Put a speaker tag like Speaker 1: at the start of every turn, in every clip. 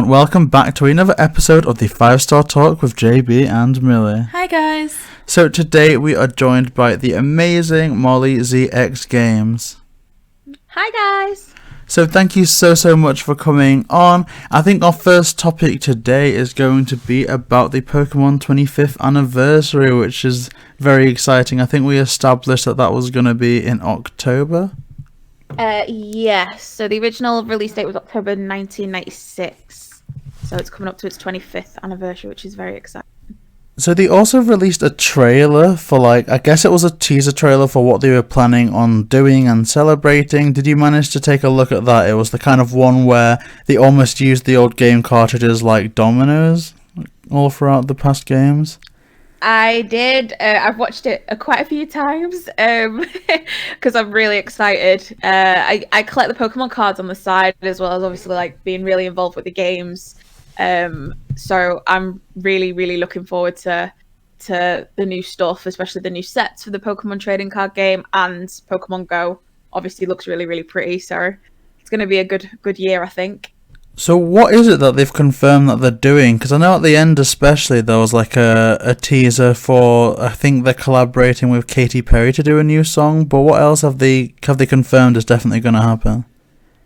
Speaker 1: Welcome back to another episode of the 5-Star Talk with JB and Millie.
Speaker 2: Hi guys.
Speaker 1: So today we are joined by the amazing Mollyzxgames.
Speaker 2: Hi guys.
Speaker 1: So thank you so much for coming on. I think our first topic today is going to be about the Pokémon 25th anniversary, which is very exciting. I think we established that was going to be in October.
Speaker 2: Yes. So the original release date was October 1996. So it's coming up to its 25th anniversary, which is very exciting.
Speaker 1: So they also released a trailer for, I guess it was a teaser trailer for what they were planning on doing and celebrating. Did you manage to take a look at that? It was the kind of one where they almost used the old game cartridges like dominoes all throughout the past games.
Speaker 2: I did. I've watched it quite a few times because I'm really excited. I collect the Pokemon cards on the side as well as obviously being really involved with the games. So I'm really looking forward to the new stuff, especially the new sets for the Pokemon trading card game, and Pokemon Go obviously looks really pretty. So it's going to be a good year, I think.
Speaker 1: So what is it that they've confirmed that they're doing? Because I know at the end especially there was a teaser for, I think they're collaborating with Katy Perry to do a new song, but what else have they confirmed is definitely going to happen?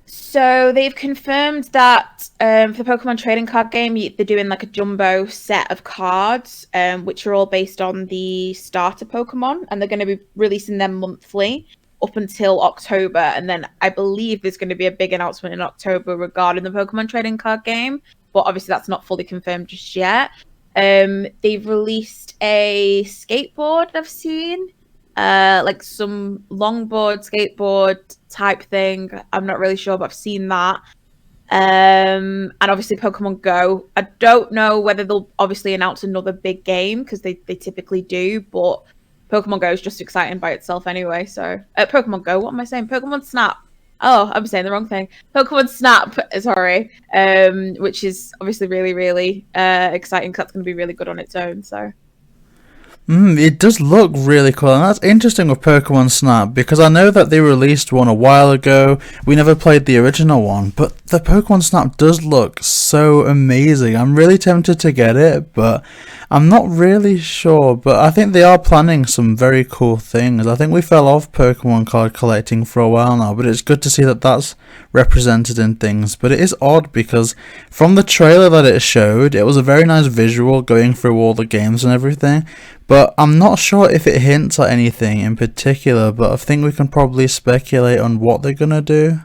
Speaker 2: So they've confirmed that for the Pokemon trading card game, they're doing a jumbo set of cards, which are all based on the starter Pokemon, and they're going to be releasing them monthly up until October. And then I believe there's going to be a big announcement in October regarding the Pokemon trading card game, but obviously that's not fully confirmed just yet. They've released a skateboard I've seen. Some longboard, skateboard type thing. I'm not really sure, but I've seen that. And obviously Pokemon Go. I don't know whether they'll obviously announce another big game, because they typically do, but Pokemon Go is just exciting by itself anyway. So, Pokemon Go, what am I saying? Pokemon Snap. Oh, I'm saying the wrong thing. Pokemon Snap, sorry. Which is obviously really exciting, because that's going to be really good on its own, so...
Speaker 1: It does look really cool, and that's interesting with Pokemon Snap, because I know that they released one a while ago. We never played the original one, but the Pokemon Snap does look so amazing. I'm really tempted to get it, but I'm not really sure. But I think they are planning some very cool things. I think we fell off Pokemon card collecting for a while now, but it's good to see that that's represented in things. But it is odd, because from the trailer that it showed, it was a very nice visual going through all the games and everything. But I'm not sure if it hints at anything in particular, but I think we can probably speculate on what they're gonna do.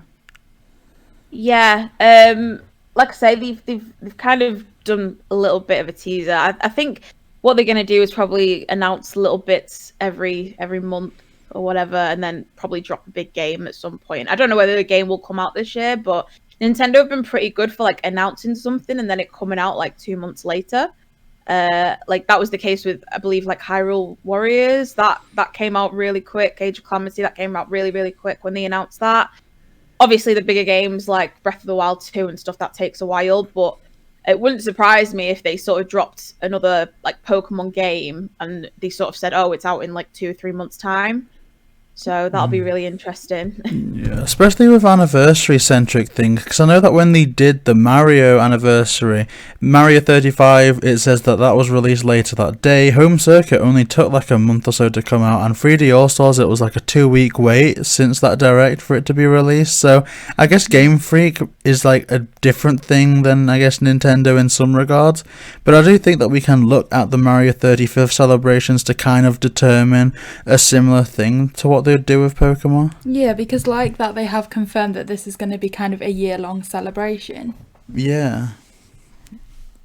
Speaker 2: Yeah, like I say, they've kind of done a little bit of a teaser. I think what they're gonna do is probably announce little bits every month or whatever, and then probably drop a big game at some point. I don't know whether the game will come out this year, but Nintendo have been pretty good for announcing something and then it coming out 2 months later. That was the case with, I believe, Hyrule Warriors. That came out really quick. Age of Calamity, that came out really quick when they announced that. Obviously, the bigger games like Breath of the Wild 2 and stuff, that takes a while, but it wouldn't surprise me if they sort of dropped another Pokemon game and they sort of said, oh, it's out in 2 or 3 months time. So that'll be really interesting.
Speaker 1: Yeah, especially with anniversary-centric things, because I know that when they did the Mario anniversary, Mario 35, it says that was released later that day. Home Circuit only took a month or so to come out, and 3D All-Stars, it was a 2-week wait since that Direct for it to be released. So I guess Game Freak is a different thing than, I guess, Nintendo in some regards. But I do think that we can look at the Mario 35th celebrations to kind of determine a similar thing to what they'd do with Pokemon.
Speaker 3: Yeah, because that they have confirmed that this is going to be kind of a year-long celebration.
Speaker 1: Yeah.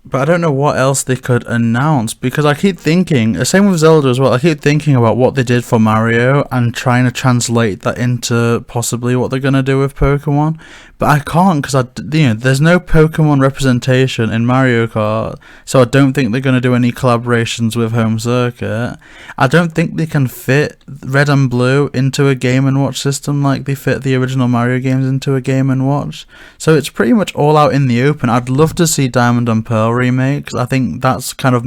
Speaker 1: But I don't know what else they could announce, because I keep thinking, same with Zelda as well, I keep thinking about what they did for Mario and trying to translate that into possibly what they're going to do with Pokemon. But I can't, because there's no Pokemon representation in Mario Kart, so I don't think they're going to do any collaborations with Home Circuit. I don't think they can fit Red and Blue into a Game & Watch system like they fit the original Mario games into a Game & Watch. So it's pretty much all out in the open. I'd love to see Diamond and Pearl remakes. I think that's kind of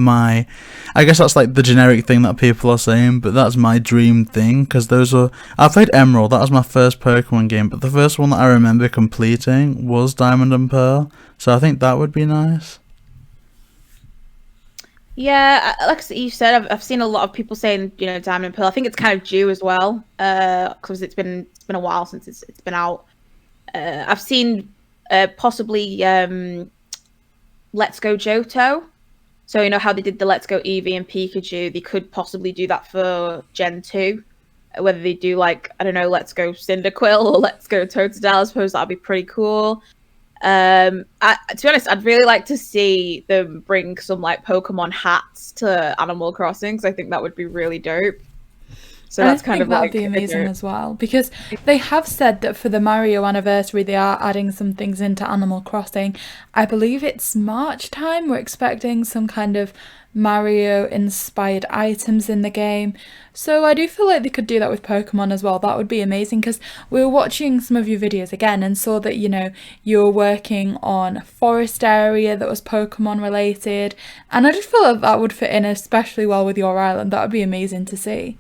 Speaker 1: I guess that's like the generic thing that people are saying, but that's my dream thing, because I played Emerald, that was my first Pokemon game, but the first one that I remember completing was Diamond and Pearl, so I think that would be nice.
Speaker 2: Yeah, like you said, I've seen a lot of people saying, Diamond and Pearl. I think it's kind of due as well, because it's been a while since it's been out. I've seen possibly Let's Go Johto. So how they did the Let's Go Eevee and Pikachu, they could possibly do that for Gen 2. Whether they do like, I don't know, Let's Go Cyndaquil or Let's Go Totodile, I suppose that'd be pretty cool. To be honest, I'd really like to see them bring some like Pokemon hats to Animal Crossing, because I think that would be really dope. So that's kind of
Speaker 3: that'd be amazing as well, because they have said that for the Mario anniversary they are adding some things into Animal Crossing. I believe it's March time. We're expecting some kind of Mario inspired items in the game, so I do feel like they could do that with Pokemon as well. That would be amazing, because we were watching some of your videos again and saw that you were working on a forest area that was Pokemon related, and I just feel like that would fit in especially well with your island. That would be amazing to see.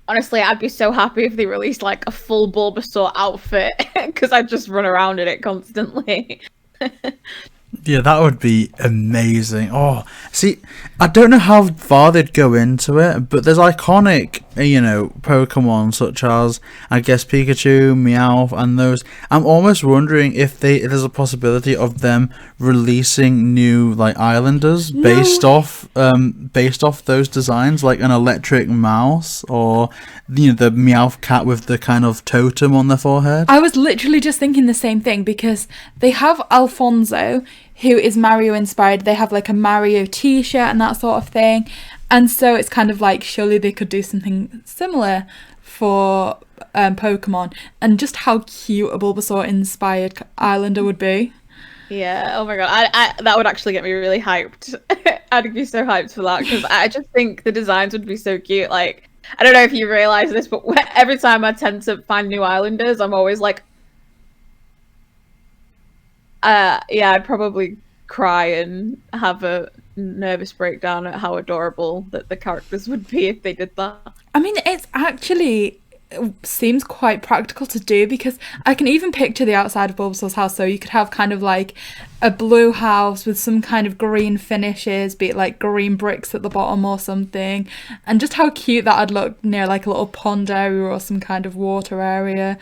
Speaker 2: Honestly, I'd be so happy if they released like a full Bulbasaur outfit, because I'd just run around in it constantly.
Speaker 1: Yeah, that would be amazing. Oh, see, I don't know how far they'd go into it, but there's iconic, Pokemon such as, I guess, Pikachu, Meowth, and those. I'm almost wondering if there's a possibility of them releasing new like islanders based off those designs, like an electric mouse, or the Meowth cat with the kind of totem on their forehead.
Speaker 3: I was literally just thinking the same thing, because they have Alfonso, who is Mario inspired. They have like a Mario t-shirt and that sort of thing, and so it's kind of like, surely they could do something similar for Pokemon, and just how cute a Bulbasaur inspired islander would be.
Speaker 2: Yeah, oh my god, I that would actually get me really hyped. I'd be so hyped for that, because I just think the designs would be so cute. Like, I don't know if you realize this, but every time I tend to find new islanders, I'm always like, I'd probably cry and have a nervous breakdown at how adorable that the characters would be if they did that.
Speaker 3: I mean, it's actually seems quite practical to do, because I can even picture the outside of Bulbasaur's house. So you could have kind of like a blue house with some kind of green finishes, be it like green bricks at the bottom or something, and just how cute that'd look near like a little pond area or some kind of water area.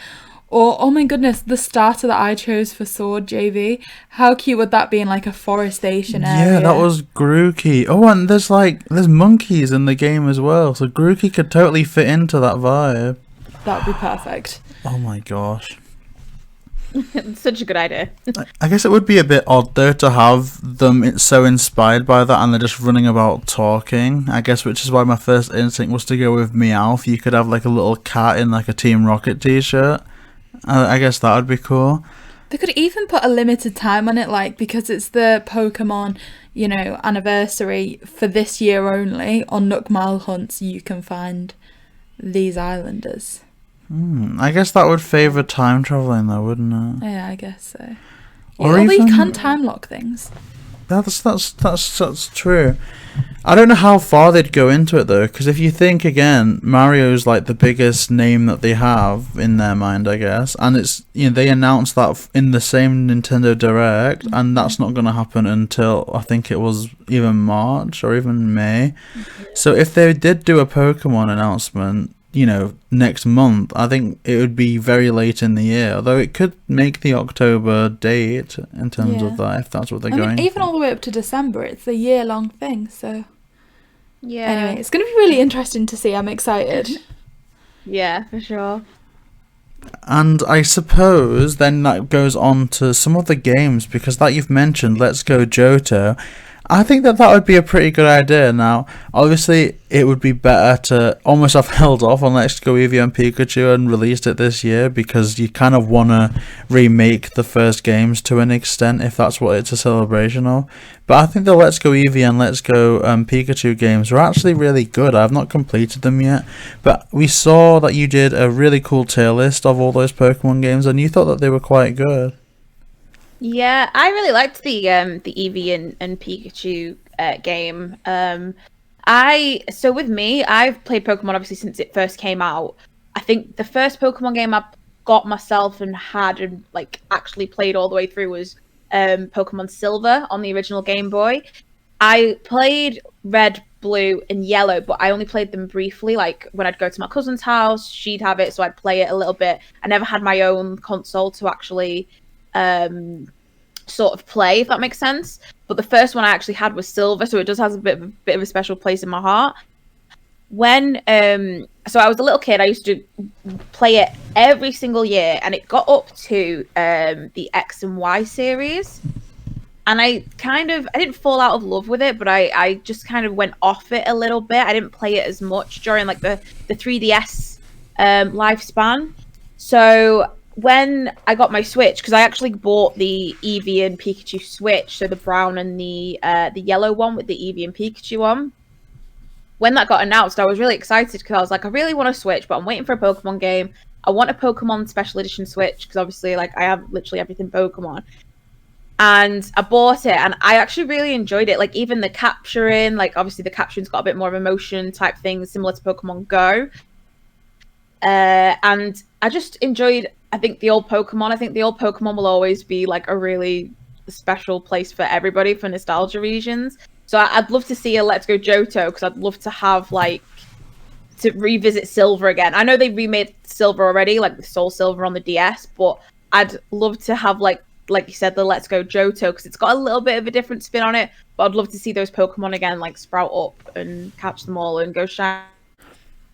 Speaker 3: Or, oh my goodness, the starter that I chose for Sword JV, how cute would that be in like a forestation area?
Speaker 1: Yeah, that was Grookey. Oh, and there's monkeys in the game as well, so Grookey could totally fit into that vibe.
Speaker 3: That would be perfect.
Speaker 1: Oh my gosh.
Speaker 2: It's such a good idea.
Speaker 1: I guess it would be a bit odd though to have them so inspired by that and they're just running about talking, I guess, which is why my first instinct was to go with Meowth. You could have like a little cat in like a Team Rocket t-shirt. I guess that would be cool.
Speaker 3: They could even put a limited time on it, like, because it's the Pokemon, anniversary for this year only. On Nook Mile Hunts, you can find these islanders.
Speaker 1: I guess that would favour time travelling though, wouldn't it?
Speaker 3: Yeah, I guess so.
Speaker 1: Or
Speaker 3: although
Speaker 1: even...
Speaker 3: you can time lock things.
Speaker 1: That's true. I don't know how far they'd go into it though, because if you think again, Mario's like the biggest name that they have in their mind, I guess, and it's they announced that in the same Nintendo Direct, and that's not going to happen until I think it was even March or even May. So if they did do a Pokemon announcement, next month, I think it would be very late in the year, although it could make the October date in terms of that, if that's what they're going
Speaker 3: even
Speaker 1: for.
Speaker 3: all the way up to December, it's a year-long thing, so...
Speaker 2: Yeah.
Speaker 3: Anyway, it's going to be really interesting to see. I'm excited.
Speaker 2: Yeah, for sure.
Speaker 1: And I suppose then that goes on to some of the games, because that you've mentioned, Let's Go Johto, I think that would be a pretty good idea. Now, obviously, it would be better to almost have held off on Let's Go Eevee and Pikachu and released it this year, because you kind of want to remake the first games to an extent, if that's what it's a celebration of. But I think the Let's Go Eevee and Let's Go Pikachu games were actually really good. I've not completed them yet, but we saw that you did a really cool tier list of all those Pokemon games, and you thought that they were quite good.
Speaker 2: Yeah, I really liked the Eevee and Pikachu game. With me, I've played Pokemon obviously since it first came out. I think the first Pokemon game I got myself and had and like actually played all the way through was Pokemon Silver on the original Game Boy. I played Red, Blue, and Yellow, but I only played them briefly. Like when I'd go to my cousin's house, she'd have it, so I'd play it a little bit. I never had my own console to actually sort of play, if that makes sense. But the first one I actually had was Silver, so it does have a bit of a special place in my heart. When so I was a little kid, I used to play it every single year, and it got up to the X and Y series. And I didn't fall out of love with it, but I just kind of went off it a little bit. I didn't play it as much during like the 3DS lifespan. So when I got my Switch, because I actually bought the Eevee and Pikachu Switch, so the brown and the yellow one with the Eevee and Pikachu on. When that got announced, I was really excited because I was like, I really want a Switch, but I'm waiting for a Pokemon game. I want a Pokemon Special Edition Switch because obviously, like, I have literally everything Pokemon. And I bought it, and I actually really enjoyed it. Like, even the capturing, like, obviously the capturing's got a bit more of emotion type thing, similar to Pokemon Go. And I just enjoyed, I think, the old Pokemon. I think the old Pokemon will always be, like, a really special place for everybody for nostalgia reasons. So I'd love to see a Let's Go Johto, because I'd love to have, like, to revisit Silver again. I know they remade Silver already, like the Soul Silver on the DS, but I'd love to have, like you said, the Let's Go Johto, because it's got a little bit of a different spin on it, but I'd love to see those Pokemon again, like sprout up and catch them all and go shine.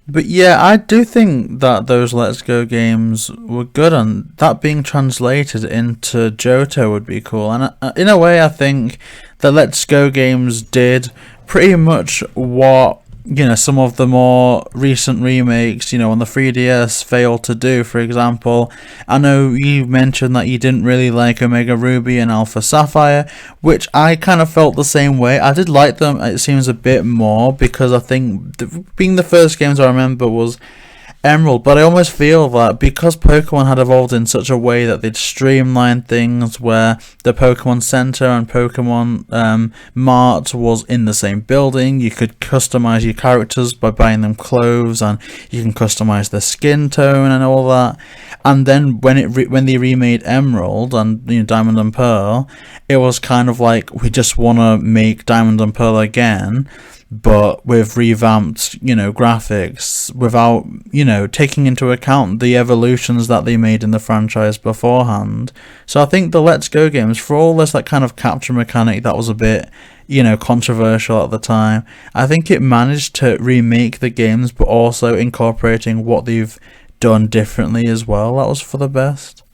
Speaker 1: But yeah, I do think that those Let's Go games were good, and that being translated into Johto would be cool. And in a way, I think the Let's Go games did pretty much what, you know, some of the more recent remakes, you know, on the 3DS failed to do. For example, I know you mentioned that you didn't really like Omega Ruby and Alpha Sapphire, which I kind of felt the same way. I did like them, it seems, a bit more, because I think being the first games I remember was Emerald, but I almost feel that because Pokemon had evolved in such a way that they'd streamlined things, where the Pokemon Center and Pokemon Mart was in the same building, you could customize your characters by buying them clothes, and you can customize their skin tone and all that. And then when they remade Emerald and, you know, Diamond and Pearl, it was kind of like, we just want to make Diamond and Pearl again, but with revamped, you know, graphics, without, you know, taking into account the evolutions that they made in the franchise beforehand. So I think the Let's Go games, for all this like kind of capture mechanic that was a bit, you know, controversial at the time, I think it managed to remake the games, but also incorporating what they've done differently as well. That was for the best.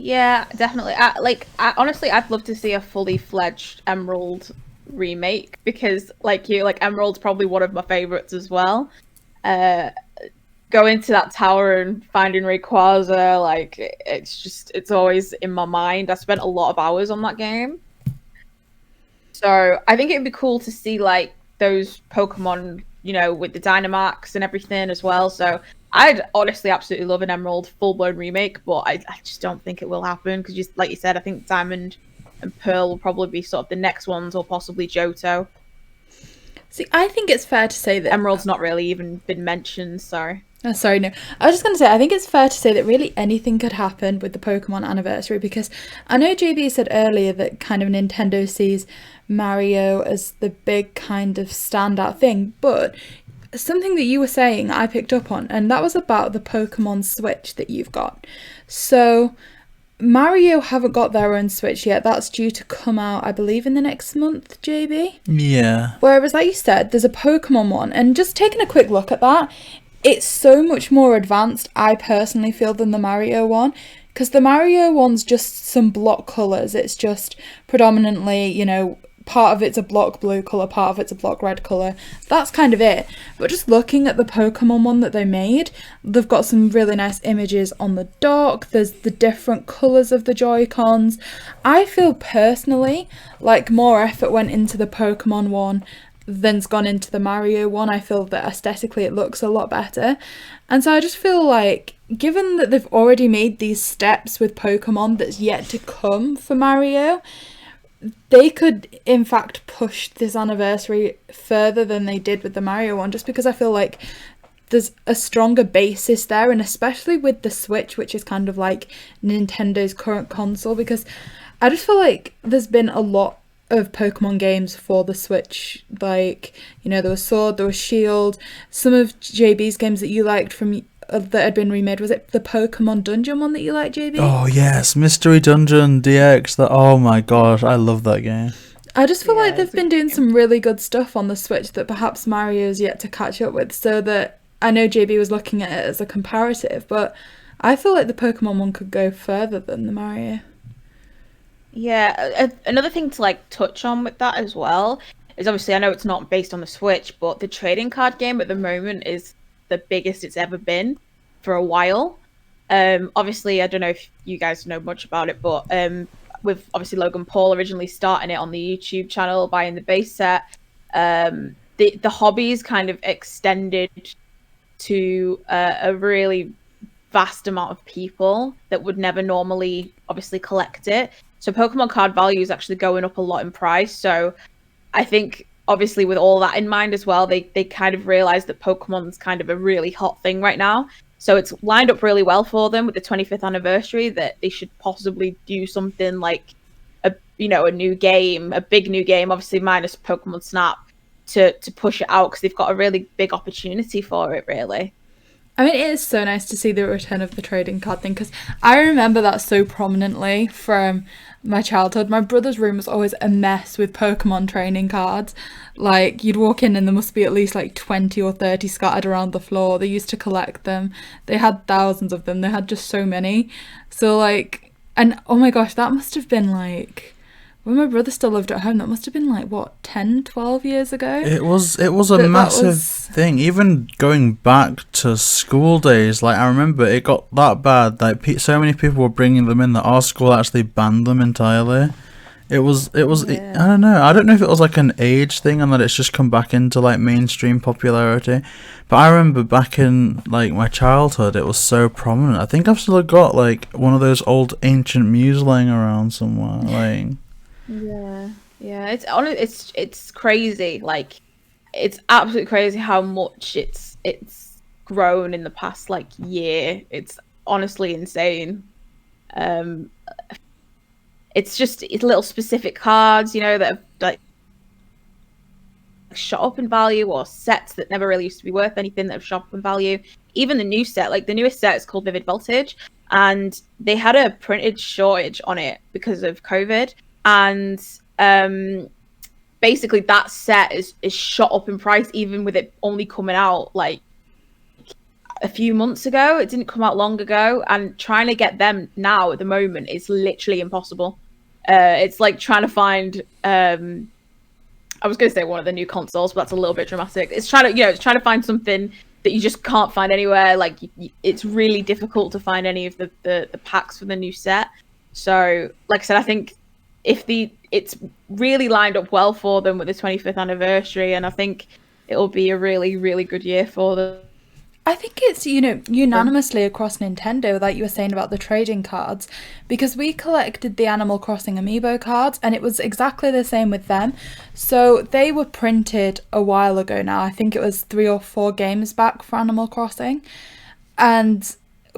Speaker 2: Yeah, definitely. Honestly, I'd love to see a fully fledged Emerald remake, because, like you, like, Emerald's probably one of my favorites as well. Going to that tower and finding Rayquaza, like, it's always in my mind. I spent a lot of hours on that game, so I think it'd be cool to see, like, those Pokemon, you know, with the Dynamax and everything as well. So I'd honestly absolutely love an Emerald full-blown remake, but I just don't think it will happen, because, just like you said, I think Diamond and Pearl will probably be sort of the next ones, or possibly Johto.
Speaker 3: See, I think it's fair to say that
Speaker 2: Emerald's not really even been mentioned, sorry.
Speaker 3: Oh, sorry, no. I was just going to say, I think it's fair to say that really anything could happen with the Pokemon anniversary, because I know JB said earlier that kind of Nintendo sees Mario as the big kind of standout thing, but something that you were saying I picked up on, and that was about the Pokemon Switch that you've got. So Mario haven't got their own Switch yet. That's due to come out, I believe, in the next month, JB?
Speaker 1: Yeah.
Speaker 3: Whereas, like you said, there's a Pokemon one, and just taking a quick look at that, it's so much more advanced, I personally feel, than the Mario one. Because the Mario one's just some block colours. It's just predominantly, you know, part of it's a block blue colour, part of it's a block red colour. That's kind of it. But just looking at the Pokemon one that they made, they've got some really nice images on the dock. There's the different colours of the Joy-Cons. I feel personally like more effort went into the Pokemon one than's gone into the Mario one. I feel that aesthetically it looks a lot better. And so I just feel like given that they've already made these steps with Pokemon that's yet to come for Mario, they could in fact push this anniversary further than they did with the Mario one, just because I feel like there's a stronger basis there, and especially with the Switch, which is kind of like Nintendo's current console, because I just feel like there's been a lot of Pokemon games for the Switch. Like, you know, there was Sword, there was Shield, some of JB's games that you liked from that had been remade. Was it the Pokemon Dungeon one that you liked, JB?
Speaker 1: Oh yes, Mystery Dungeon DX. That, oh my gosh, I love that game.
Speaker 3: I just feel like they've been doing some really good stuff on the Switch that perhaps Mario's yet to catch up with, so that I know JB was looking at it as a comparative, but I feel like the Pokemon one could go further than the Mario.
Speaker 2: Yeah, another thing to like touch on with that as well is, obviously, I know it's not based on the Switch, but the trading card game at the moment is the biggest it's ever been for a while. Obviously, I don't know if you guys know much about it, but with obviously Logan Paul originally starting it on the YouTube channel, buying the base set, the hobby's kind of extended to a really vast amount of people that would never normally obviously collect it. So Pokemon card value is actually going up a lot in price. So I think, obviously, with all that in mind as well, they kind of realized that Pokemon's kind of a really hot thing right now. So it's lined up really well for them with the 25th anniversary, that they should possibly do something like a new game, a big new game, obviously minus Pokemon Snap, to push it out, because they've got a really big opportunity for it, really.
Speaker 3: I mean, it is so nice to see the return of the trading card thing, because I remember that so prominently from my childhood. My brother's room was always a mess with Pokemon training cards. Like, you'd walk in and there must be at least like 20 or 30 scattered around the floor. They used to collect them. They had thousands of them. They had just so many. So like, and oh my gosh, that must have been like, when my brother still lived at home, that must have been like, what, 10, 12 years ago?
Speaker 1: It was a massive thing. Even going back to school days, like, I remember it got that bad. Like, so many people were bringing them in that our school actually banned them entirely. It was. I don't know. I don't know if it was like an age thing and that it's just come back into like mainstream popularity. But I remember back in like my childhood, it was so prominent. I think I've still got like one of those old ancient Mews laying around somewhere. Like.
Speaker 2: Yeah. It's crazy. Like, it's absolutely crazy how much it's grown in the past like year. It's honestly insane. It's little specific cards, that have like shot up in value, or sets that never really used to be worth anything that have shot up in value. Even the new set, like the newest set, is called Vivid Voltage, and they had a printed shortage on it because of COVID. And basically that set is shot up in price, even with it only coming out like a few months ago. It didn't come out long ago, and trying to get them now at the moment is literally impossible. It's like trying to find I was going to say one of the new consoles, but that's a little bit dramatic. It's trying to find something that you just can't find anywhere. Like, it's really difficult to find any of the packs for the new set. So like I said, I think it's really lined up well for them with the 25th anniversary, and I think it'll be a really, really good year for them.
Speaker 3: I think it's, unanimously across Nintendo, like you were saying about the trading cards, because we collected the Animal Crossing amiibo cards, and it was exactly the same with them. So they were printed a while ago now. I think it was 3 or 4 games back for Animal Crossing. And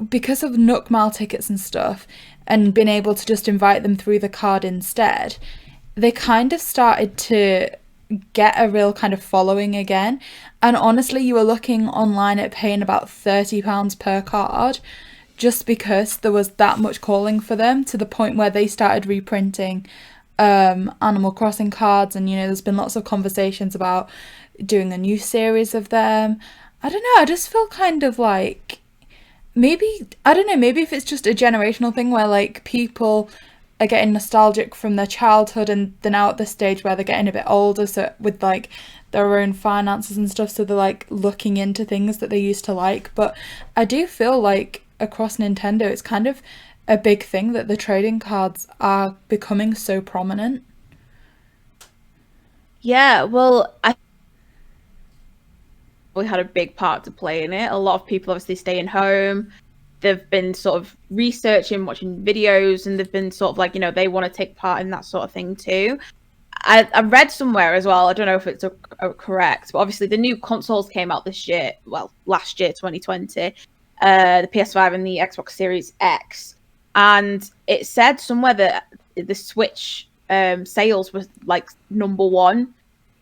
Speaker 3: because of Nook Mile tickets and stuff, and being able to just invite them through the card instead, they kind of started to get a real kind of following again. And honestly, you were looking online at paying about £30 per card, just because there was that much calling for them, to the point where they started reprinting Animal Crossing cards. And there's been lots of conversations about doing a new series of them. I don't know, I just feel kind of like, maybe if it's just a generational thing where like people are getting nostalgic from their childhood, and they're now at the stage where they're getting a bit older, so with like their own finances and stuff, so they're like looking into things that they used to like. But I do feel like across Nintendo, it's kind of a big thing that the trading cards are becoming so prominent.
Speaker 2: Yeah, well, we had a big part to play in it. A lot of people obviously staying home, they've been sort of researching, watching videos, and they've been sort of like, they want to take part in that sort of thing too. I read somewhere as well, I don't know if it's correct, but obviously the new consoles came out this year, well, last year, 2020, the PS5 and the Xbox Series X, and it said somewhere that the Switch sales was like #1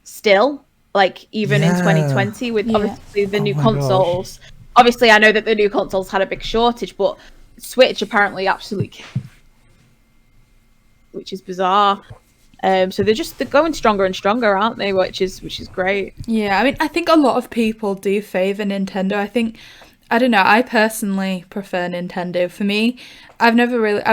Speaker 2: still, like even in 2020 with obviously the new consoles. Gosh. Obviously, I know that the new consoles had a big shortage, but Switch apparently absolutely, which is bizarre. So they're going stronger and stronger, aren't they? Which is great.
Speaker 3: Yeah, I mean, I think a lot of people do favor Nintendo. I don't know, I personally prefer Nintendo. For me, I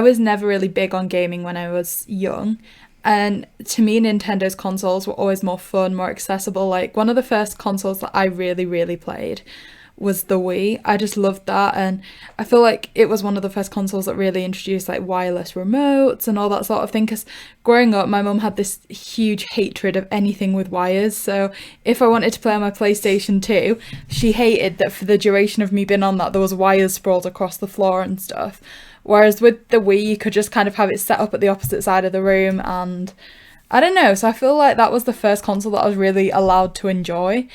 Speaker 3: was never really big on gaming when I was young. And to me, Nintendo's consoles were always more fun, more accessible. Like, one of the first consoles that I really, really played was the Wii. I just loved that, and I feel like it was one of the first consoles that really introduced like wireless remotes and all that sort of thing, because growing up my mum had this huge hatred of anything with wires. So if I wanted to play on my PlayStation 2, she hated that for the duration of me being on that there was wires sprawled across the floor and stuff. Whereas with the Wii, you could just kind of have it set up at the opposite side of the room, and I don't know, so I feel like that was the first console that I was really allowed to enjoy.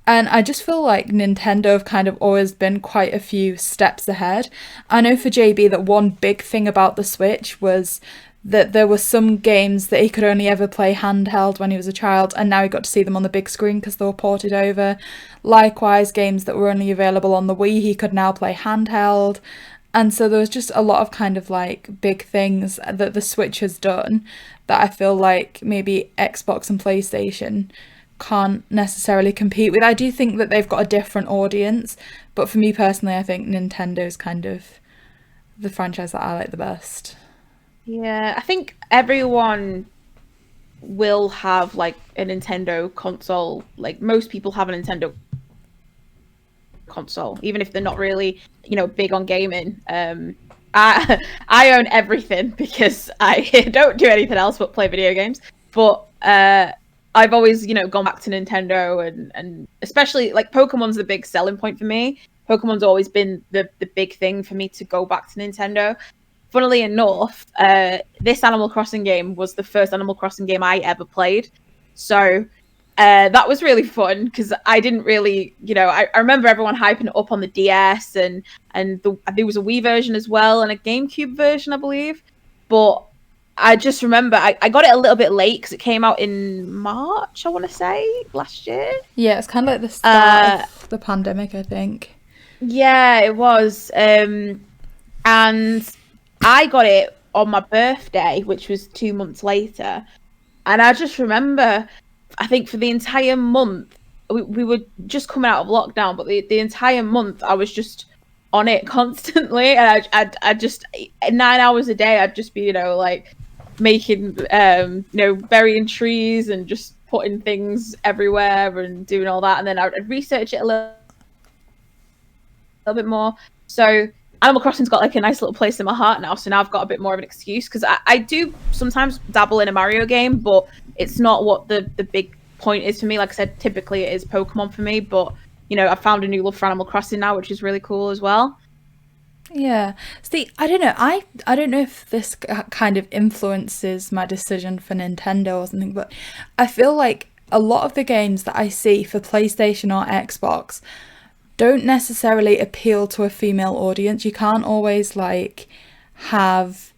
Speaker 3: And I just feel like Nintendo have kind of always been quite a few steps ahead. I know for JB that one big thing about the Switch was that there were some games that he could only ever play handheld when he was a child, and now he got to see them on the big screen because they were ported over. Likewise, games that were only available on the Wii, he could now play handheld. And so there was just a lot of kind of like big things that the Switch has done that I feel like maybe Xbox and PlayStation can't necessarily compete with. I do think that they've got a different audience, but for me personally, I think Nintendo's kind of the franchise that I like the best.
Speaker 2: Yeah, I think everyone will have like a Nintendo console. Like, most people have a Nintendo console, even if they're not really, big on gaming. I own everything because I don't do anything else but play video games. But I've always, gone back to Nintendo, and especially like Pokemon's the big selling point for me. Pokemon's always been the big thing for me to go back to Nintendo. Funnily enough, this Animal Crossing game was the first Animal Crossing game I ever played. So that was really fun because I didn't really, I remember everyone hyping it up on the DS, and there was a Wii version as well and a GameCube version, I believe. But I just remember I got it a little bit late because it came out in March, I want to say, last year.
Speaker 3: Yeah, it's kind of like the start of the pandemic, I think.
Speaker 2: Yeah, it was. And I got it on my birthday, which was 2 months later. And I just remember, I think for the entire month, we were just coming out of lockdown, but the entire month I was just on it constantly. And I just, 9 hours a day, I'd just be, like making, burying trees and just putting things everywhere and doing all that. And then I'd research it a little bit more. So Animal Crossing's got like a nice little place in my heart now. So now I've got a bit more of an excuse, because I do sometimes dabble in a Mario game, but it's not what the big point is for me. Like I said, typically it is Pokemon for me, but I've found a new love for Animal Crossing now, which is really cool as well.
Speaker 3: Yeah. See, I don't know. I don't know if this kind of influences my decision for Nintendo or something, but I feel like a lot of the games that I see for PlayStation or Xbox don't necessarily appeal to a female audience. You can't always have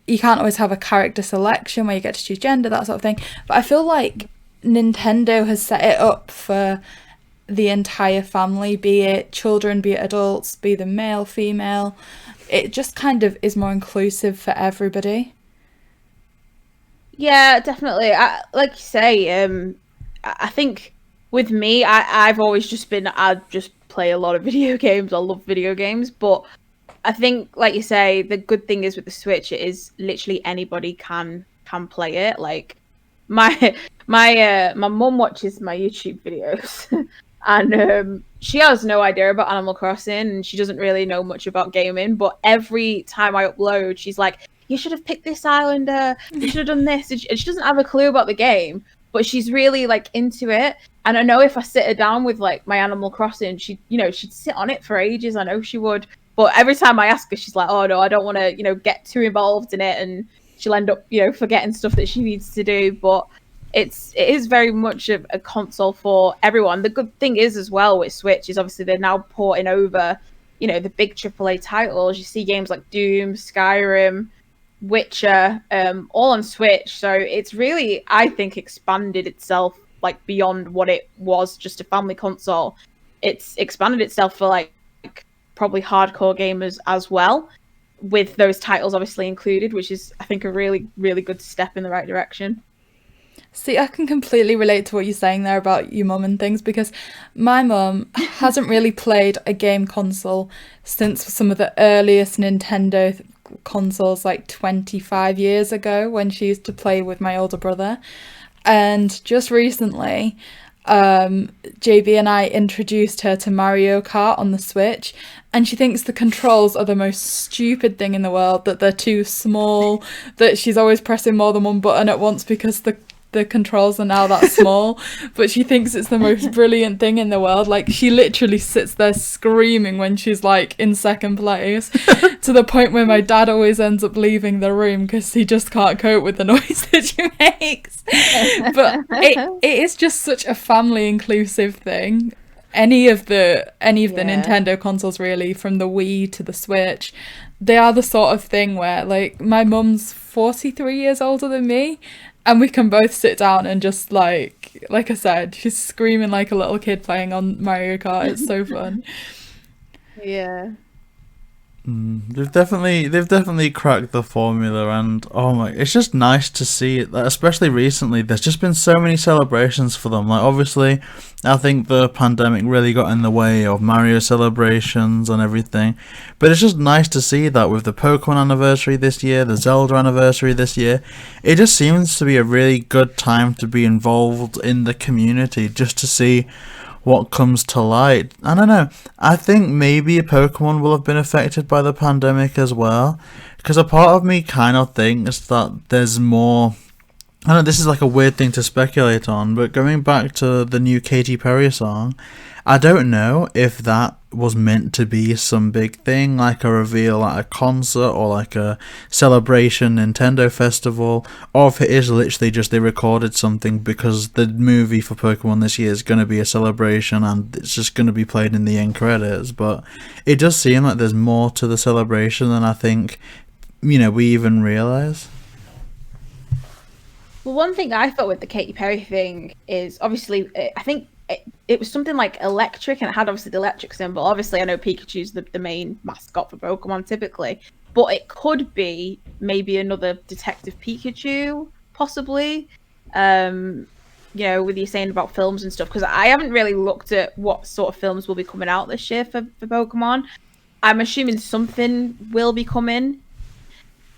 Speaker 3: a character selection where you get to choose gender, that sort of thing. But I feel like Nintendo has set it up for the entire family, be it children, be it adults, be them male, female. It just kind of is more inclusive for everybody.
Speaker 2: Yeah, definitely. Like you say, I think with me, I've always just been, I just play a lot of video games. I love video games, but I think, like you say, the good thing is with the Switch, it is literally anybody can play it. Like my mum watches my YouTube videos, and she has no idea about Animal Crossing, and she doesn't really know much about gaming. But every time I upload, she's like, "You should have picked this islander. You should have done this." And she doesn't have a clue about the game, but she's really like into it. And I know if I sit her down with like my Animal Crossing, she'd sit on it for ages. I know she would. But every time I ask her, she's like, oh no, I don't want to, get too involved in it, and she'll end up, forgetting stuff that she needs to do. But it is very much a console for everyone. The good thing is as well with Switch is obviously they're now porting over, the big AAA titles. You see games like Doom, Skyrim, Witcher, all on Switch. So it's really, I think, expanded itself like beyond what it was just a family console. It's expanded itself for like probably hardcore gamers as well, with those titles obviously included, which is, I think, a really, really good step in the right direction.
Speaker 3: See, I can completely relate to what you're saying there about your mum and things, because my mum hasn't really played a game console since some of the earliest Nintendo consoles, like 25 years ago, when she used to play with my older brother. And just recently, JB and I introduced her to Mario Kart on the Switch, and she thinks the controls are the most stupid thing in the world, that they're too small, that she's always pressing more than one button at once because the controls are now that small. But she thinks it's the most brilliant thing in the world. Like, she literally sits there screaming when she's like in second place, to the point where my dad always ends up leaving the room because he just can't cope with the noise that she makes. But it is just such a family inclusive thing. Any of the Nintendo consoles, really, from the Wii to the Switch, they are the sort of thing where, like, my mum's 43 years older than me, and we can both sit down and just like I said, she's screaming like a little kid playing on Mario Kart. It's so fun.
Speaker 2: Yeah.
Speaker 1: They've definitely cracked the formula, and oh my, it's just nice to see it. Especially recently, there's just been so many celebrations for them. Like, obviously, I think the pandemic really got in the way of Mario celebrations and everything, but it's just nice to see that with the Pokemon anniversary this year, the Zelda anniversary this year. It just seems to be a really good time to be involved in the community, just to see what comes to light. I don't know, I think maybe Pokemon will have been affected by the pandemic as well, because a part of me kind of thinks that there's more. I know this is like a weird thing to speculate on, but going back to the new Katy Perry song, I don't know if that was meant to be some big thing, like a reveal at a concert or like a celebration Nintendo festival, or if it is literally just they recorded something because the movie for Pokemon this year is going to be a celebration and it's just going to be played in the end credits. But it does seem like there's more to the celebration than I think, we even realise.
Speaker 2: Well, one thing I thought with the Katy Perry thing is, obviously, I think it was something like electric, and it had obviously the electric symbol. Obviously, I know Pikachu's the main mascot for Pokemon typically, but it could be maybe another Detective Pikachu, possibly. With you saying about films and stuff, because I haven't really looked at what sort of films will be coming out this year for Pokemon. I'm assuming something will be coming.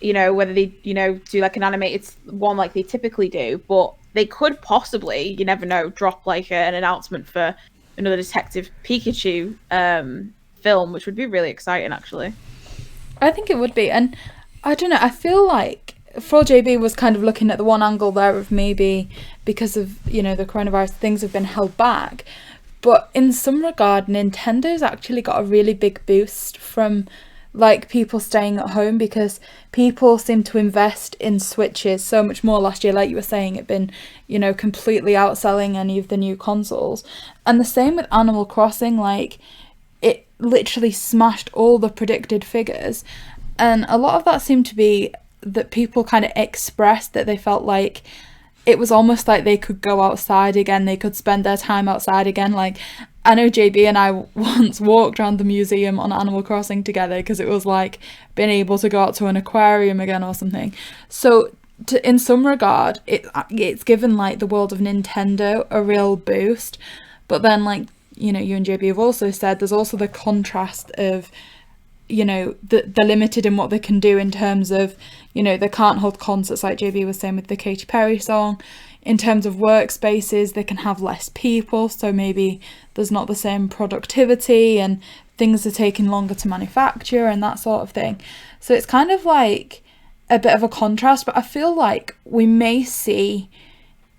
Speaker 2: Whether they, do like an animated one like they typically do, but they could possibly, you never know, drop like an announcement for another Detective Pikachu film, which would be really exciting, actually.
Speaker 3: I think it would be, and I don't know, I feel like 4JB was kind of looking at the one angle there of maybe because of, the coronavirus, things have been held back, but in some regard, Nintendo's actually got a really big boost from like people staying at home, because people seem to invest in Switches so much more last year. Like you were saying, it been completely outselling any of the new consoles, and the same with Animal Crossing. Like, it literally smashed all the predicted figures, and a lot of that seemed to be that people kind of expressed that they felt like it was almost like they could go outside again, they could spend their time outside again. Like, I know JB and I once walked around the museum on Animal Crossing together because it was like being able to go out to an aquarium again or something. So in some regard, it's given like the world of Nintendo a real boost. But then, like, you and JB have also said, there's also the contrast of, the limited in what they can do in terms of, they can't hold concerts like JB was saying with the Katy Perry song. In terms of workspaces, they can have less people, so maybe there's not the same productivity and things are taking longer to manufacture and that sort of thing. So it's kind of like a bit of a contrast, but I feel like we may see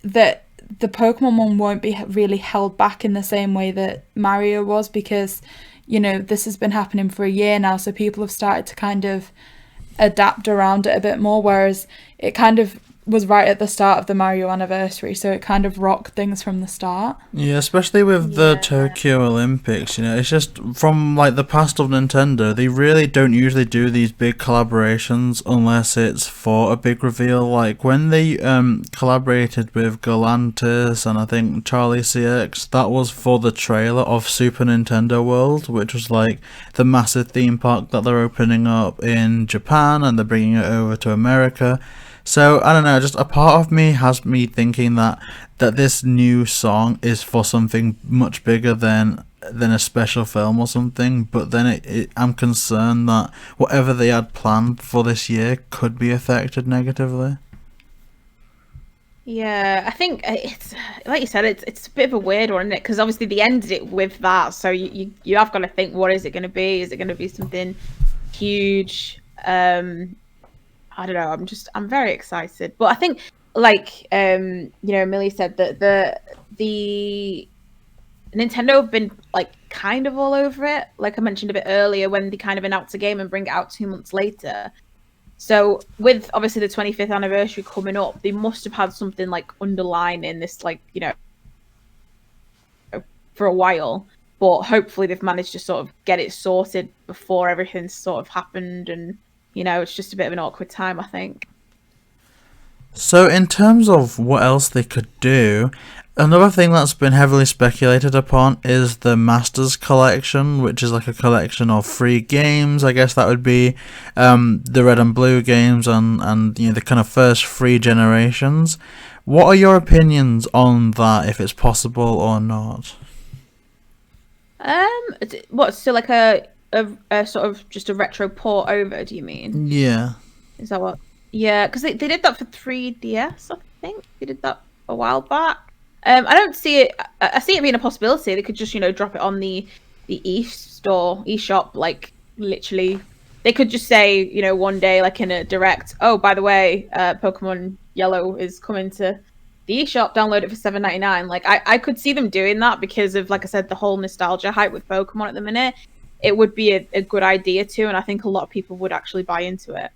Speaker 3: that the Pokemon one won't be really held back in the same way that Mario was, because this has been happening for a year now, so people have started to kind of adapt around it a bit more, whereas it kind of was right at the start of the Mario anniversary, so it kind of rocked things from the start.
Speaker 1: Yeah, especially with the Tokyo Olympics, it's just from like the past of Nintendo, they really don't usually do these big collaborations unless it's for a big reveal. Like when they collaborated with Galantis and I think Charlie CX, that was for the trailer of Super Nintendo World, which was like the massive theme park that they're opening up in Japan and they're bringing it over to America. So, I don't know, just a part of me has me thinking that this new song is for something much bigger than a special film or something, but then I'm concerned that whatever they had planned for this year could be affected negatively.
Speaker 2: Yeah, I think it's like you said, it's a bit of a weird one, isn't it? Because obviously they ended it with that, so you have got to think, what is it going to be? Is it going to be something huge? I don't know. I'm very excited, but I think like Millie said that the Nintendo have been like kind of all over it. Like I mentioned a bit earlier, when they kind of announce a game and bring it out 2 months later. So with obviously the 25th anniversary coming up, they must have had something like underlining this, like for a while. But hopefully they've managed to sort of get it sorted before everything's sort of happened, and it's just a bit of an awkward time, I think.
Speaker 1: So in terms of what else they could do, another thing that's been heavily speculated upon is the Masters Collection, which is like a collection of free games. I guess that would be the Red and Blue games and the kind of first free generations. What are your opinions on that, if it's possible or not?
Speaker 2: What, so like a sort of just a retro port over, do you mean?
Speaker 1: Yeah.
Speaker 2: Is that what? Yeah, because they did that for 3DS, I think. They did that a while back. I don't see it. I see it being a possibility. They could just, drop it on the eShop, like literally. They could just say, one day, like in a direct, oh, by the way, Pokemon Yellow is coming to the eShop, download it for $7.99. Like I could see them doing that because of, like I said, the whole nostalgia hype with Pokemon at the minute. It would be a good idea too, and I think a lot of people would actually buy into it.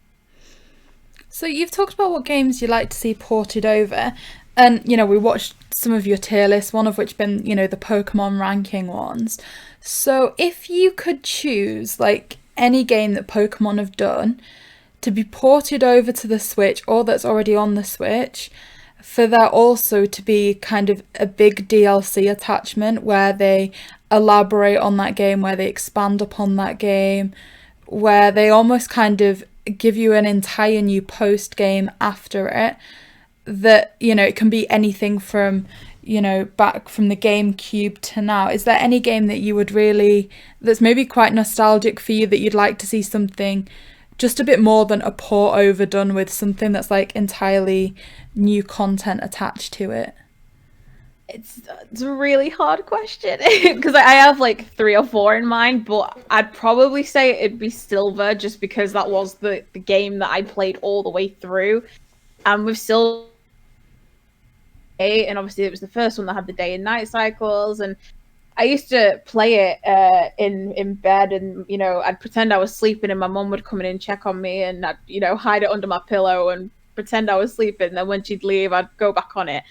Speaker 3: So you've talked about what games you like to see ported over, and we watched some of your tier lists, one of which been the Pokemon ranking ones. So if you could choose like any game that Pokemon have done to be ported over to the Switch, or that's already on the Switch, for there also to be kind of a big DLC attachment where they elaborate on that game, where they expand upon that game, where they almost kind of give you an entire new post game after it, that it can be anything from back from the GameCube to now. Is there any game that you would really, that's maybe quite nostalgic for you, that you'd like to see something just a bit more than a port over done with, something that's like entirely new content attached to it?
Speaker 2: It's a really hard question because I have like 3 or 4 in mind, but I'd probably say it'd be Silver, just because that was the game that I played all the way through. And with Silver, and obviously it was the first one that had the day and night cycles, and I used to play it in bed, and I'd pretend I was sleeping, and my mum would come in and check on me, and I'd hide it under my pillow and pretend I was sleeping. And then when she'd leave, I'd go back on it.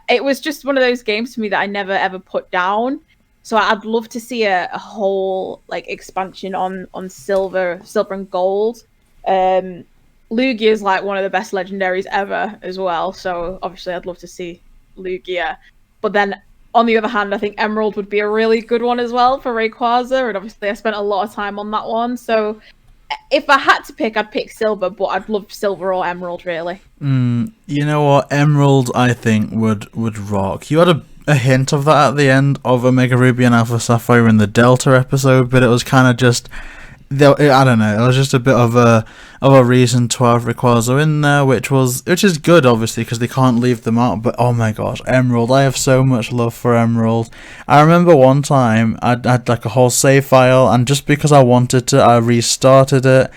Speaker 2: It was just one of those games for me that I never ever put down. So I'd love to see a whole like expansion on Silver and Gold. Lugia is like one of the best legendaries ever as well. So obviously I'd love to see Lugia. But then on the other hand, I think Emerald would be a really good one as well for Rayquaza. And obviously I spent a lot of time on that one. So if I had to pick, I'd pick Silver, but I'd love Silver or Emerald, really.
Speaker 1: You know what? Emerald, I think, would rock. You had a hint of that at the end of Omega Ruby and Alpha Sapphire in the Delta episode, but it was kind of just, I don't know, it was just a bit of a reason to have Rayquaza in there, which is good, obviously, because they can't leave them out. But oh my gosh, Emerald, I have so much love for Emerald. I remember one time I had like a whole save file, and just because I wanted to, I restarted it,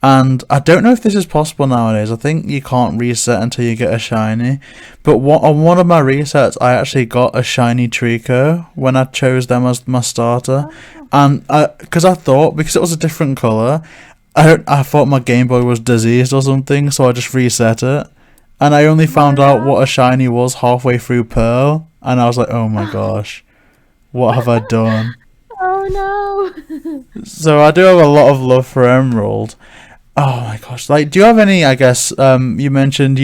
Speaker 1: And I don't know if this is possible nowadays. I think you can't reset until you get a shiny. But on one of my resets, I actually got a shiny Trico when I chose them as my starter. And because I thought, because it was a different colour, I thought my Game Boy was diseased or something, so I just reset it. And I only found out what a shiny was halfway through Pearl. And I was like, oh my gosh, what have I done?
Speaker 2: Oh no.
Speaker 1: So I do have a lot of love for Emerald. Oh my gosh! Like, do you have any? I guess you mentioned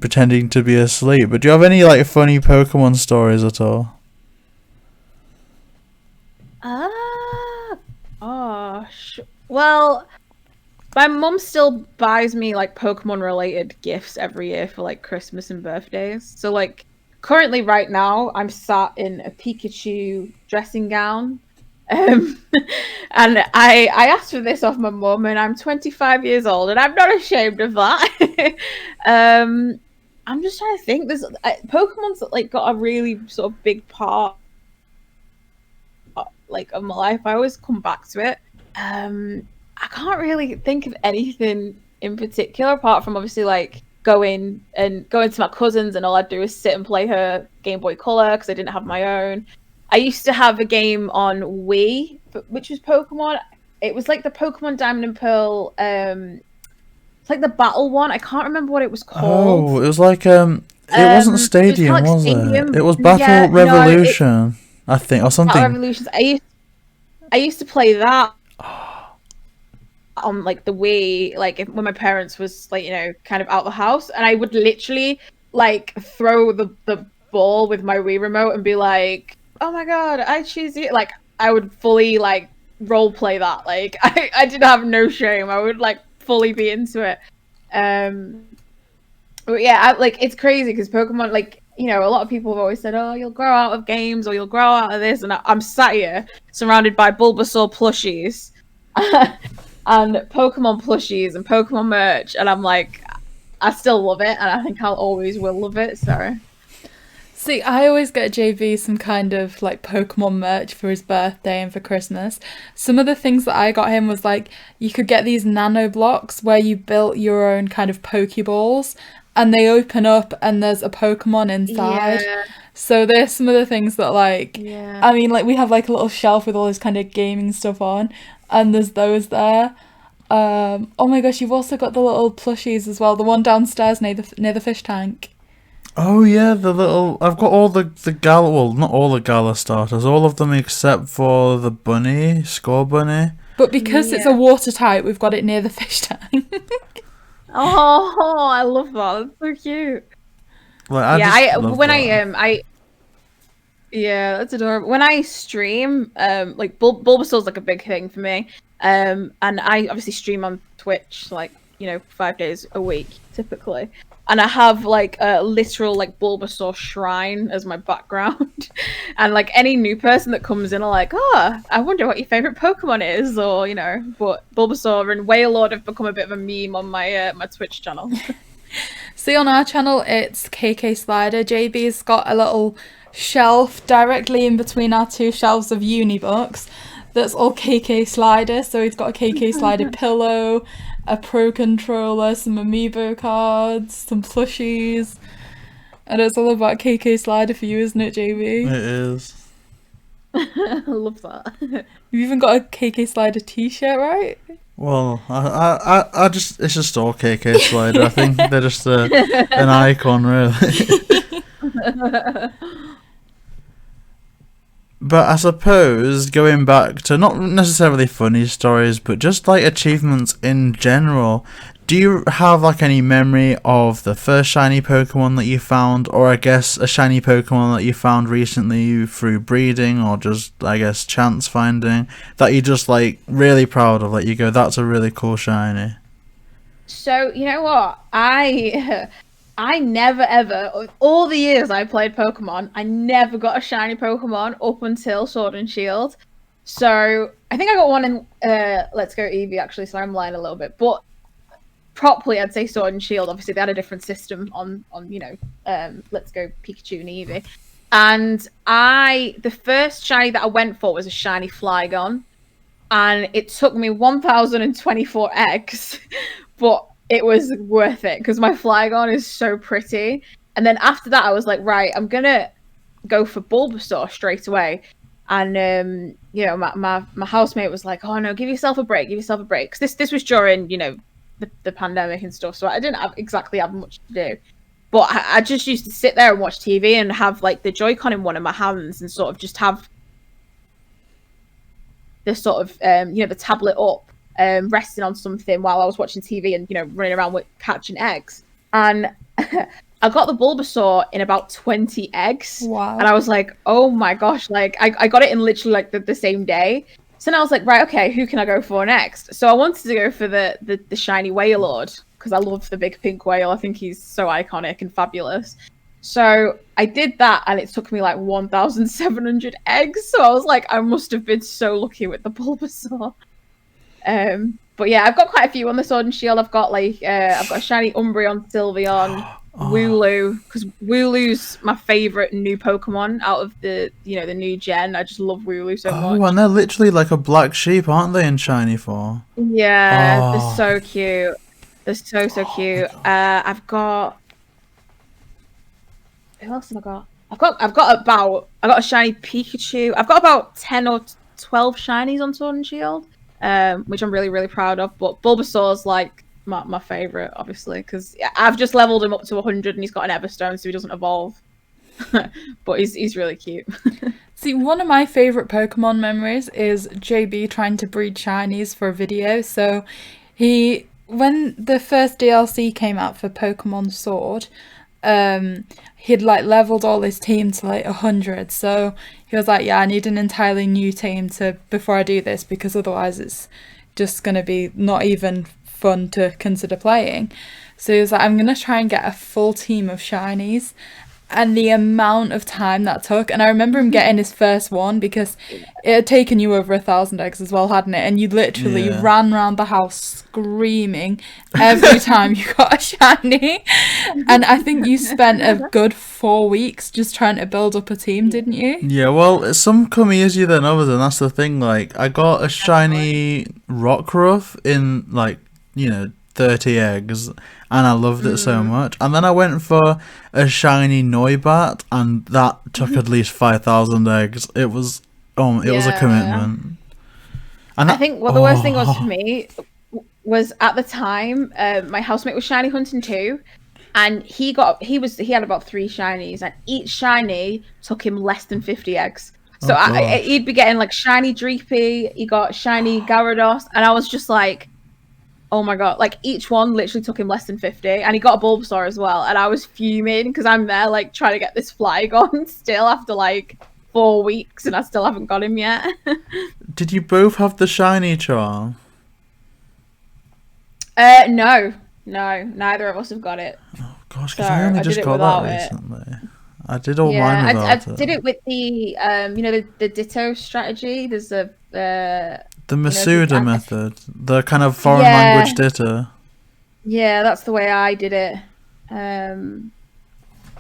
Speaker 1: pretending to be asleep, but do you have any like funny Pokemon stories at all?
Speaker 2: Gosh. Well, my mum still buys me like Pokemon related gifts every year for like Christmas and birthdays. So like currently right now I'm sat in a Pikachu dressing gown. And I asked for this off my mum, and I'm 25 years old, and I'm not ashamed of that. I'm just trying to think. There's Pokemon's like got a really sort of big part like of my life. I always come back to it. I can't really think of anything in particular apart from obviously like going to my cousins, and all I'd do is sit and play her Game Boy Color because I didn't have my own. I used to have a game on Wii, which was Pokemon. It was like the Pokemon Diamond and Pearl. It's like the battle one. I can't remember what it was called.
Speaker 1: Oh, it was like it wasn't Stadium,
Speaker 2: it was,
Speaker 1: was
Speaker 2: Stadium.
Speaker 1: it? It was Battle Revolution, I think, or something.
Speaker 2: Battle Revolutions. I used to play that on like the Wii, like when my parents was like kind of out the house, and I would literally like throw the ball with my Wii remote and be like, oh my god, I choose you. Like I would fully like role play that. Like I did have no shame. I would like fully be into it. But yeah, like it's crazy because Pokemon, like a lot of people have always said, oh, you'll grow out of games or you'll grow out of this, and I'm sat here surrounded by Bulbasaur plushies and Pokemon plushies and Pokemon merch, and I'm like, I still love it, and I think I'll always will love it. So.
Speaker 3: See, I always get JV some kind of like Pokemon merch for his birthday and for Christmas. Some of the things that I got him was like, you could get these nano blocks where you built your own kind of Pokeballs, and they open up and there's a Pokemon inside. Yeah. So there's some of the things that like, I mean, like we have like a little shelf with all this kind of gaming stuff on, and there's those there. Oh my gosh, you've also got the little plushies as well. The one downstairs near the fish tank.
Speaker 1: Oh yeah, the little. I've got all the Gala. Well, not all the Gala starters. All of them except for the bunny, Score Bunny.
Speaker 3: But because it's a water type, we've got it near the fish tank.
Speaker 2: Oh, I love that. That's so cute.
Speaker 1: Like,
Speaker 2: that's adorable. When I stream, like Bulbasaur's like a big thing for me. And I obviously stream on Twitch, like 5 days a week typically. And I have like a literal like Bulbasaur shrine as my background. And like any new person that comes in are like, oh, I wonder what your favorite Pokemon is, or but Bulbasaur and Wailord have become a bit of a meme on my my Twitch channel.
Speaker 3: See, on our channel it's KK Slider. JB's got a little shelf directly in between our two shelves of uni books that's all KK Slider. So he's got a KK Slider pillow, a Pro Controller, some Amiibo cards, some plushies. And it's all about KK Slider for you, isn't it, JB?
Speaker 1: It is.
Speaker 2: I love that.
Speaker 3: You've even got a KK Slider t-shirt, right?
Speaker 1: Well, I just, it's just all KK Slider. I think they're just an icon, really. But I suppose, going back to not necessarily funny stories, but just like achievements in general, do you have like any memory of the first shiny Pokemon that you found, or I guess a shiny Pokemon that you found recently through breeding, or just, I guess, chance finding, that you're just like really proud of, like you go, that's a really cool shiny?
Speaker 2: So, you know what? I never ever, all the years I played Pokemon, I never got a shiny Pokemon up until Sword and Shield. So I think I got one in Let's Go Eevee actually, so I'm lying a little bit. But properly, I'd say Sword and Shield. Obviously, they had a different system on Let's Go Pikachu and Eevee. And the first shiny that I went for was a shiny Flygon. and it took me 1,024 eggs, but it was worth it because my Flygon is so pretty. And then after that, I was like, right, I'm gonna go for Bulbasaur straight away. And you know, my housemate was like, "Oh no, give yourself a break, give yourself a break." Because this was during, you know, the pandemic and stuff, so I didn't exactly have much to do. But I just used to sit there and watch TV and have like the Joy-Con in one of my hands and sort of just have the sort of you know, the tablet up, resting on something while I was watching TV and, you know, running around with catching eggs. And I got the Bulbasaur in about 20 eggs.
Speaker 3: Wow.
Speaker 2: And I was like, oh my gosh, like I got it in literally like the same day. So now I was like, right, okay, who can I go for next? So I wanted to go for the shiny Wailord because I love the big pink whale. I think he's so iconic and fabulous. So I did that and it took me like 1,700 eggs. So I was like, I must have been so lucky with the Bulbasaur. But yeah, I've got quite a few on the Sword and Shield. I've got like I've got a shiny Umbreon, Sylveon, Wooloo, because Wooloo's my favorite new Pokemon out of the, you know, the new gen. I just love Wooloo so much.
Speaker 1: Oh, and they're literally like a black sheep, aren't they, in shiny form?
Speaker 2: Yeah, they're so cute. They're so cute. I've got, who else have I got? I got a shiny Pikachu. I've got about 10 or 12 shinies on Sword and Shield, which I'm really proud of. But Bulbasaur's like my favorite, obviously, because I've just leveled him up to 100 and he's got an Everstone, so he doesn't evolve. But he's really cute.
Speaker 3: See, one of my favorite Pokemon memories is JB trying to breed shinies for a video. So when the first DLC came out for Pokemon Sword, he'd like leveled all his team to like 100. So he was like, yeah, I need an entirely new team before I do this, because otherwise it's just gonna be not even fun to consider playing. So he was like, I'm gonna try and get a full team of shinies. And the amount of time that took, and I remember him getting his first one because it had taken you over 1,000 eggs as well, hadn't it? And you literally ran around the house screaming every time you got a shiny. And I think you spent a good 4 weeks just trying to build up a team, didn't you?
Speaker 1: Yeah, well, some come easier than others, and that's the thing. Like, I got a shiny Rockruff in, like, you know, 30 eggs, and I loved it so much. And then I went for a shiny Noibat, and that took at least 5,000 eggs. It was a commitment. And
Speaker 2: I think the worst thing was for me was at the time my housemate was shiny hunting too, and he had about 3 shinies, and each shiny took him less than 50 eggs. So he'd be getting like shiny Dreepy, he got shiny Gyarados, and I was just like, oh my god, like each one literally took him less than 50, and he got a Bulbasaur as well, and I was fuming because I'm there like trying to get this Flygon still after like 4 weeks and I still haven't got him yet.
Speaker 1: Did you both have the shiny charm?
Speaker 2: No, neither of us have got it.
Speaker 1: Oh gosh, because I only just got that recently. I did all mine without it.
Speaker 2: I did it with the you know, the Ditto strategy. There's
Speaker 1: the Masuda method, the kind of foreign language Ditto. Yeah,
Speaker 2: that's the way I did it.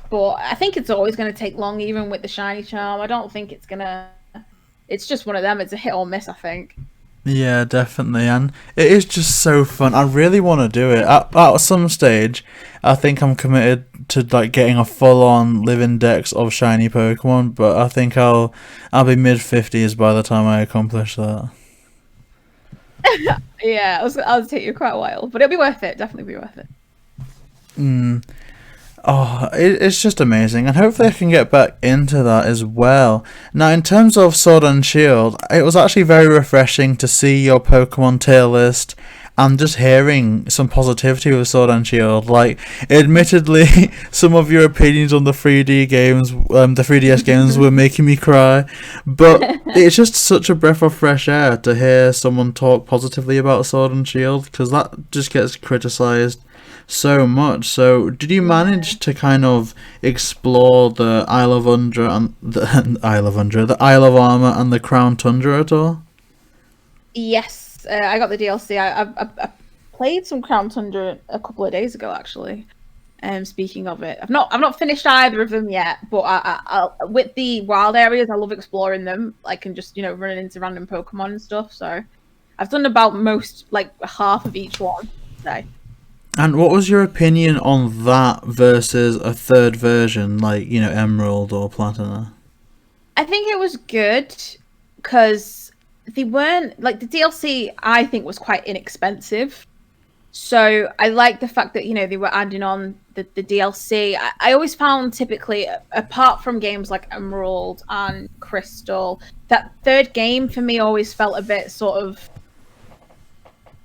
Speaker 2: But I think it's always going to take long, even with the shiny charm. I don't think it's just one of them. It's a hit or miss, I think.
Speaker 1: Yeah, definitely, and it is just so fun. I really want to do it. At some stage, I think I'm committed to like getting a full-on living dex of shiny Pokemon, but I think I'll be mid-50s by the time I accomplish that.
Speaker 2: Yeah, I'll take you quite a while, but it'll be worth it. Definitely be worth it.
Speaker 1: Oh, it's just amazing, and hopefully I can get back into that as well. Now, in terms of Sword and Shield, it was actually very refreshing to see your Pokemon tier list and just hearing some positivity with Sword and Shield. Like, admittedly, some of your opinions on the 3D games, the 3DS games, were making me cry, but it's just such a breath of fresh air to hear someone talk positively about Sword and Shield, because that just gets criticised so much. So did you manage to kind of explore the Isle of Undra and the Isle of Armor and the Crown Tundra at all?
Speaker 2: Yes, I got the DLC. I played some Crown Tundra a couple of days ago, actually. Speaking of it, I've not finished either of them yet, but I with the wild areas, I love exploring them, like, and just, you know, running into random Pokemon and stuff. So I've done about like half of each one. So.
Speaker 1: And what was your opinion on that versus a third version, like, you know, Emerald or Platinum?
Speaker 2: I think it was good because they weren't like the DLC. I think was quite inexpensive, so I like the fact that, you know, they were adding on the DLC. I always found typically, apart from games like Emerald and Crystal, that third game for me always felt a bit sort of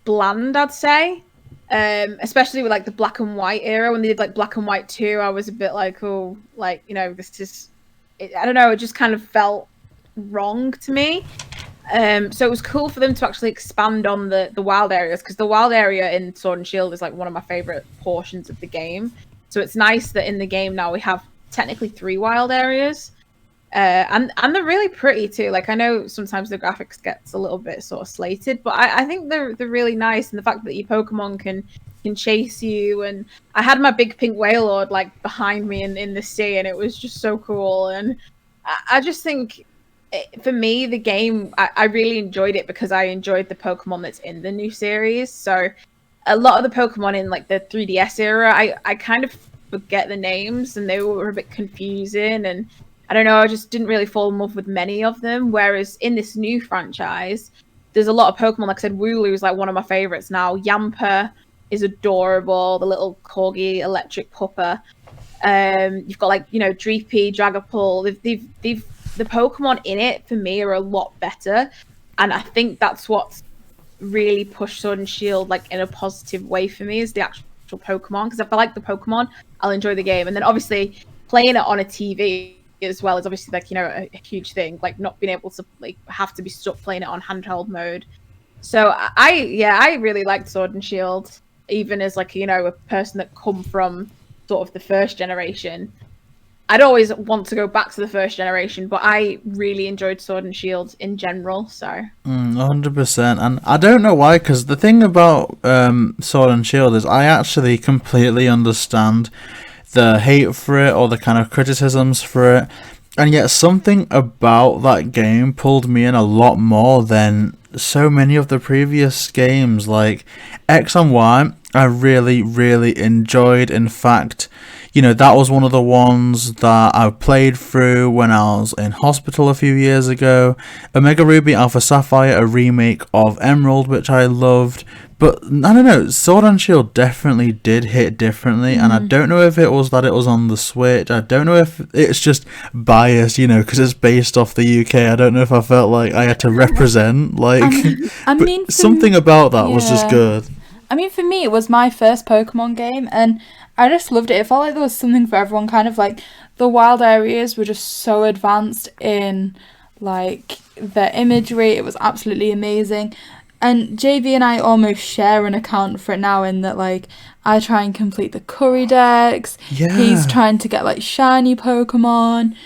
Speaker 2: bland, I'd say. Especially with like the Black and White era, when they did like Black and White 2, I was a bit like, oh, like, you know, this is, I don't know, it just kind of felt wrong to me. So it was cool for them to actually expand on the wild areas, because the wild area in Sword and Shield is like one of my favorite portions of the game. So it's nice that in the game now we have technically 3 wild areas. And they're really pretty too. Like, I know sometimes the graphics gets a little bit sort of slated, but I think they're really nice. And the fact that your Pokemon can chase you, and I had my big pink Wailord like behind me in the sea, and it was just so cool. And I just think, for me, the game, I really enjoyed it because I enjoyed the Pokemon that's in the new series. So a lot of the Pokemon in like the 3DS era, I kind of forget the names, and they were a bit confusing, and I don't know, I just didn't really fall in love with many of them. Whereas in this new franchise, there's a lot of Pokemon. Like I said, Wooloo is like one of my favorites now. Yamper is adorable, the little corgi electric pupper. You've got like, you know, Dreepy, Dragapult. The Pokemon in it for me are a lot better, and I think that's what's really pushed Sword and Shield like in a positive way for me, is the actual Pokemon. Because if I like the Pokemon, I'll enjoy the game. And then obviously playing it on a TV as well is obviously like, you know, a huge thing, like not being able to like have to be stuck playing it on handheld mode. So I really liked Sword and Shield, even as like, you know, a person that come from sort of the first generation. I'd always want to go back to the first generation, but I really enjoyed Sword and Shield in general. So
Speaker 1: 100%. And I don't know why, because the thing about Sword and Shield is I actually completely understand the hate for it, or the kind of criticisms for it, and yet something about that game pulled me in a lot more than so many of the previous games. Like X and Y, I really enjoyed. In fact, you know, that was one of the ones that I played through when I was in hospital a few years ago. Omega Ruby, Alpha Sapphire, a remake of Emerald, which I loved. But I don't know, Sword and Shield definitely did hit differently, and I don't know if it was that it was on the Switch. I don't know if it's just biased, you know, because it's based off the UK. I don't know if I felt like I had to represent, like,
Speaker 3: I mean,
Speaker 1: something about that was just good.
Speaker 3: I mean, for me, it was my first Pokemon game, and I just loved it. It felt like there was something for everyone. Kind of like the wild areas were just so advanced in like their imagery. It was absolutely amazing. And JB and I almost share an account for it now, in that like I try and complete the curry decks.
Speaker 1: Yeah.
Speaker 3: He's trying to get like shiny Pokemon.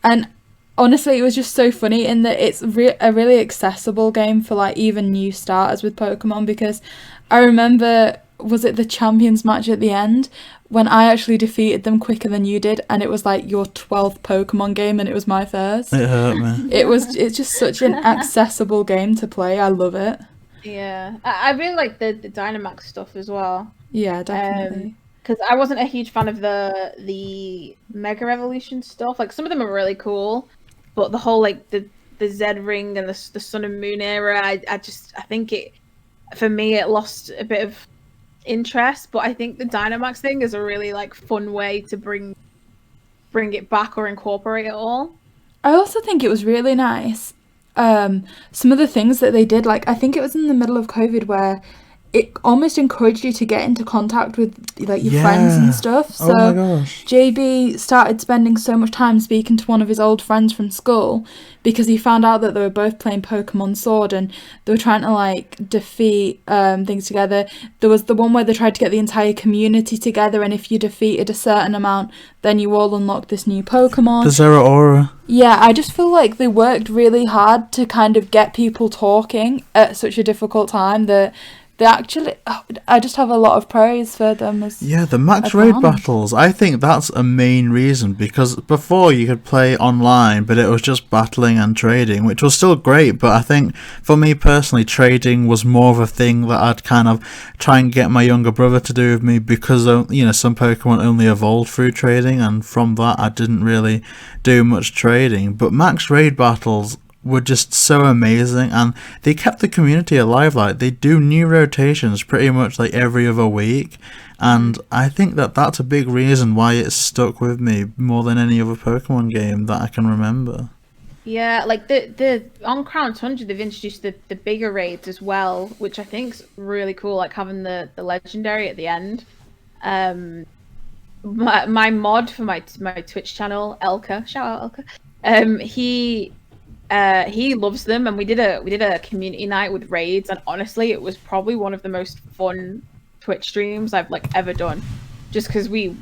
Speaker 3: And honestly, it was just so funny in that it's a really accessible game for like even new starters with Pokemon, because I remember, was it the Champions match at the end when I actually defeated them quicker than you did, and it was like your 12th Pokemon game and it was my first.
Speaker 1: It hurt me.
Speaker 3: It's just such an accessible game to play. I love it.
Speaker 2: Yeah, I really like the Dynamax stuff as well.
Speaker 3: Yeah, definitely.
Speaker 2: Because I wasn't a huge fan of the Mega Evolution stuff. Like, some of them are really cool, but the whole like the Z Ring and the Sun and Moon era, I think it, for me, it lost a bit of interest. But I think the Dynamax thing is a really like fun way to bring it back or incorporate it all.
Speaker 3: I also think it was really nice. Some of the things that they did, like I think it was in the middle of COVID where it almost encouraged you to get into contact with like your friends and stuff. So
Speaker 1: oh my gosh.
Speaker 3: JB started spending so much time speaking to one of his old friends from school, because he found out that they were both playing Pokemon Sword and they were trying to like defeat things together. There was the one where they tried to get the entire community together, and if you defeated a certain amount, then you all unlock this new Pokemon.
Speaker 1: The Zeraora.
Speaker 3: Yeah, I just feel like they worked really hard to kind of get people talking at such a difficult time, that they actually, I just have a lot of praise for them as
Speaker 1: The max
Speaker 3: as
Speaker 1: raid
Speaker 3: fans.
Speaker 1: battles, I think that's a main reason, because before you could play online, but it was just battling and trading, which was still great, but I think for me personally, trading was more of a thing that I'd kind of try and get my younger brother to do with me, because some Pokemon only evolved through trading, and from that I didn't really do much trading. But max raid battles were just so amazing, and they kept the community alive. Like, they do new rotations pretty much like every other week, and I think that that's a big reason why it's stuck with me more than any other Pokemon game that I can remember.
Speaker 2: Yeah, like the on Crown Tundra, they've introduced the bigger raids as well, which I think's really cool, like having the legendary at the end. My mod for my Twitch channel, Elka, shout out Elka. He loves them, and we did a community night with raids, and honestly, it was probably one of the most fun Twitch streams I've like ever done. Just because it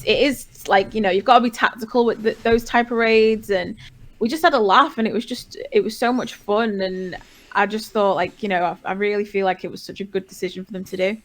Speaker 2: is like, you've got to be tactical with those type of raids, and we just had a laugh, and it was so much fun, and I just thought, like, I really feel like it was such a good decision for them to do.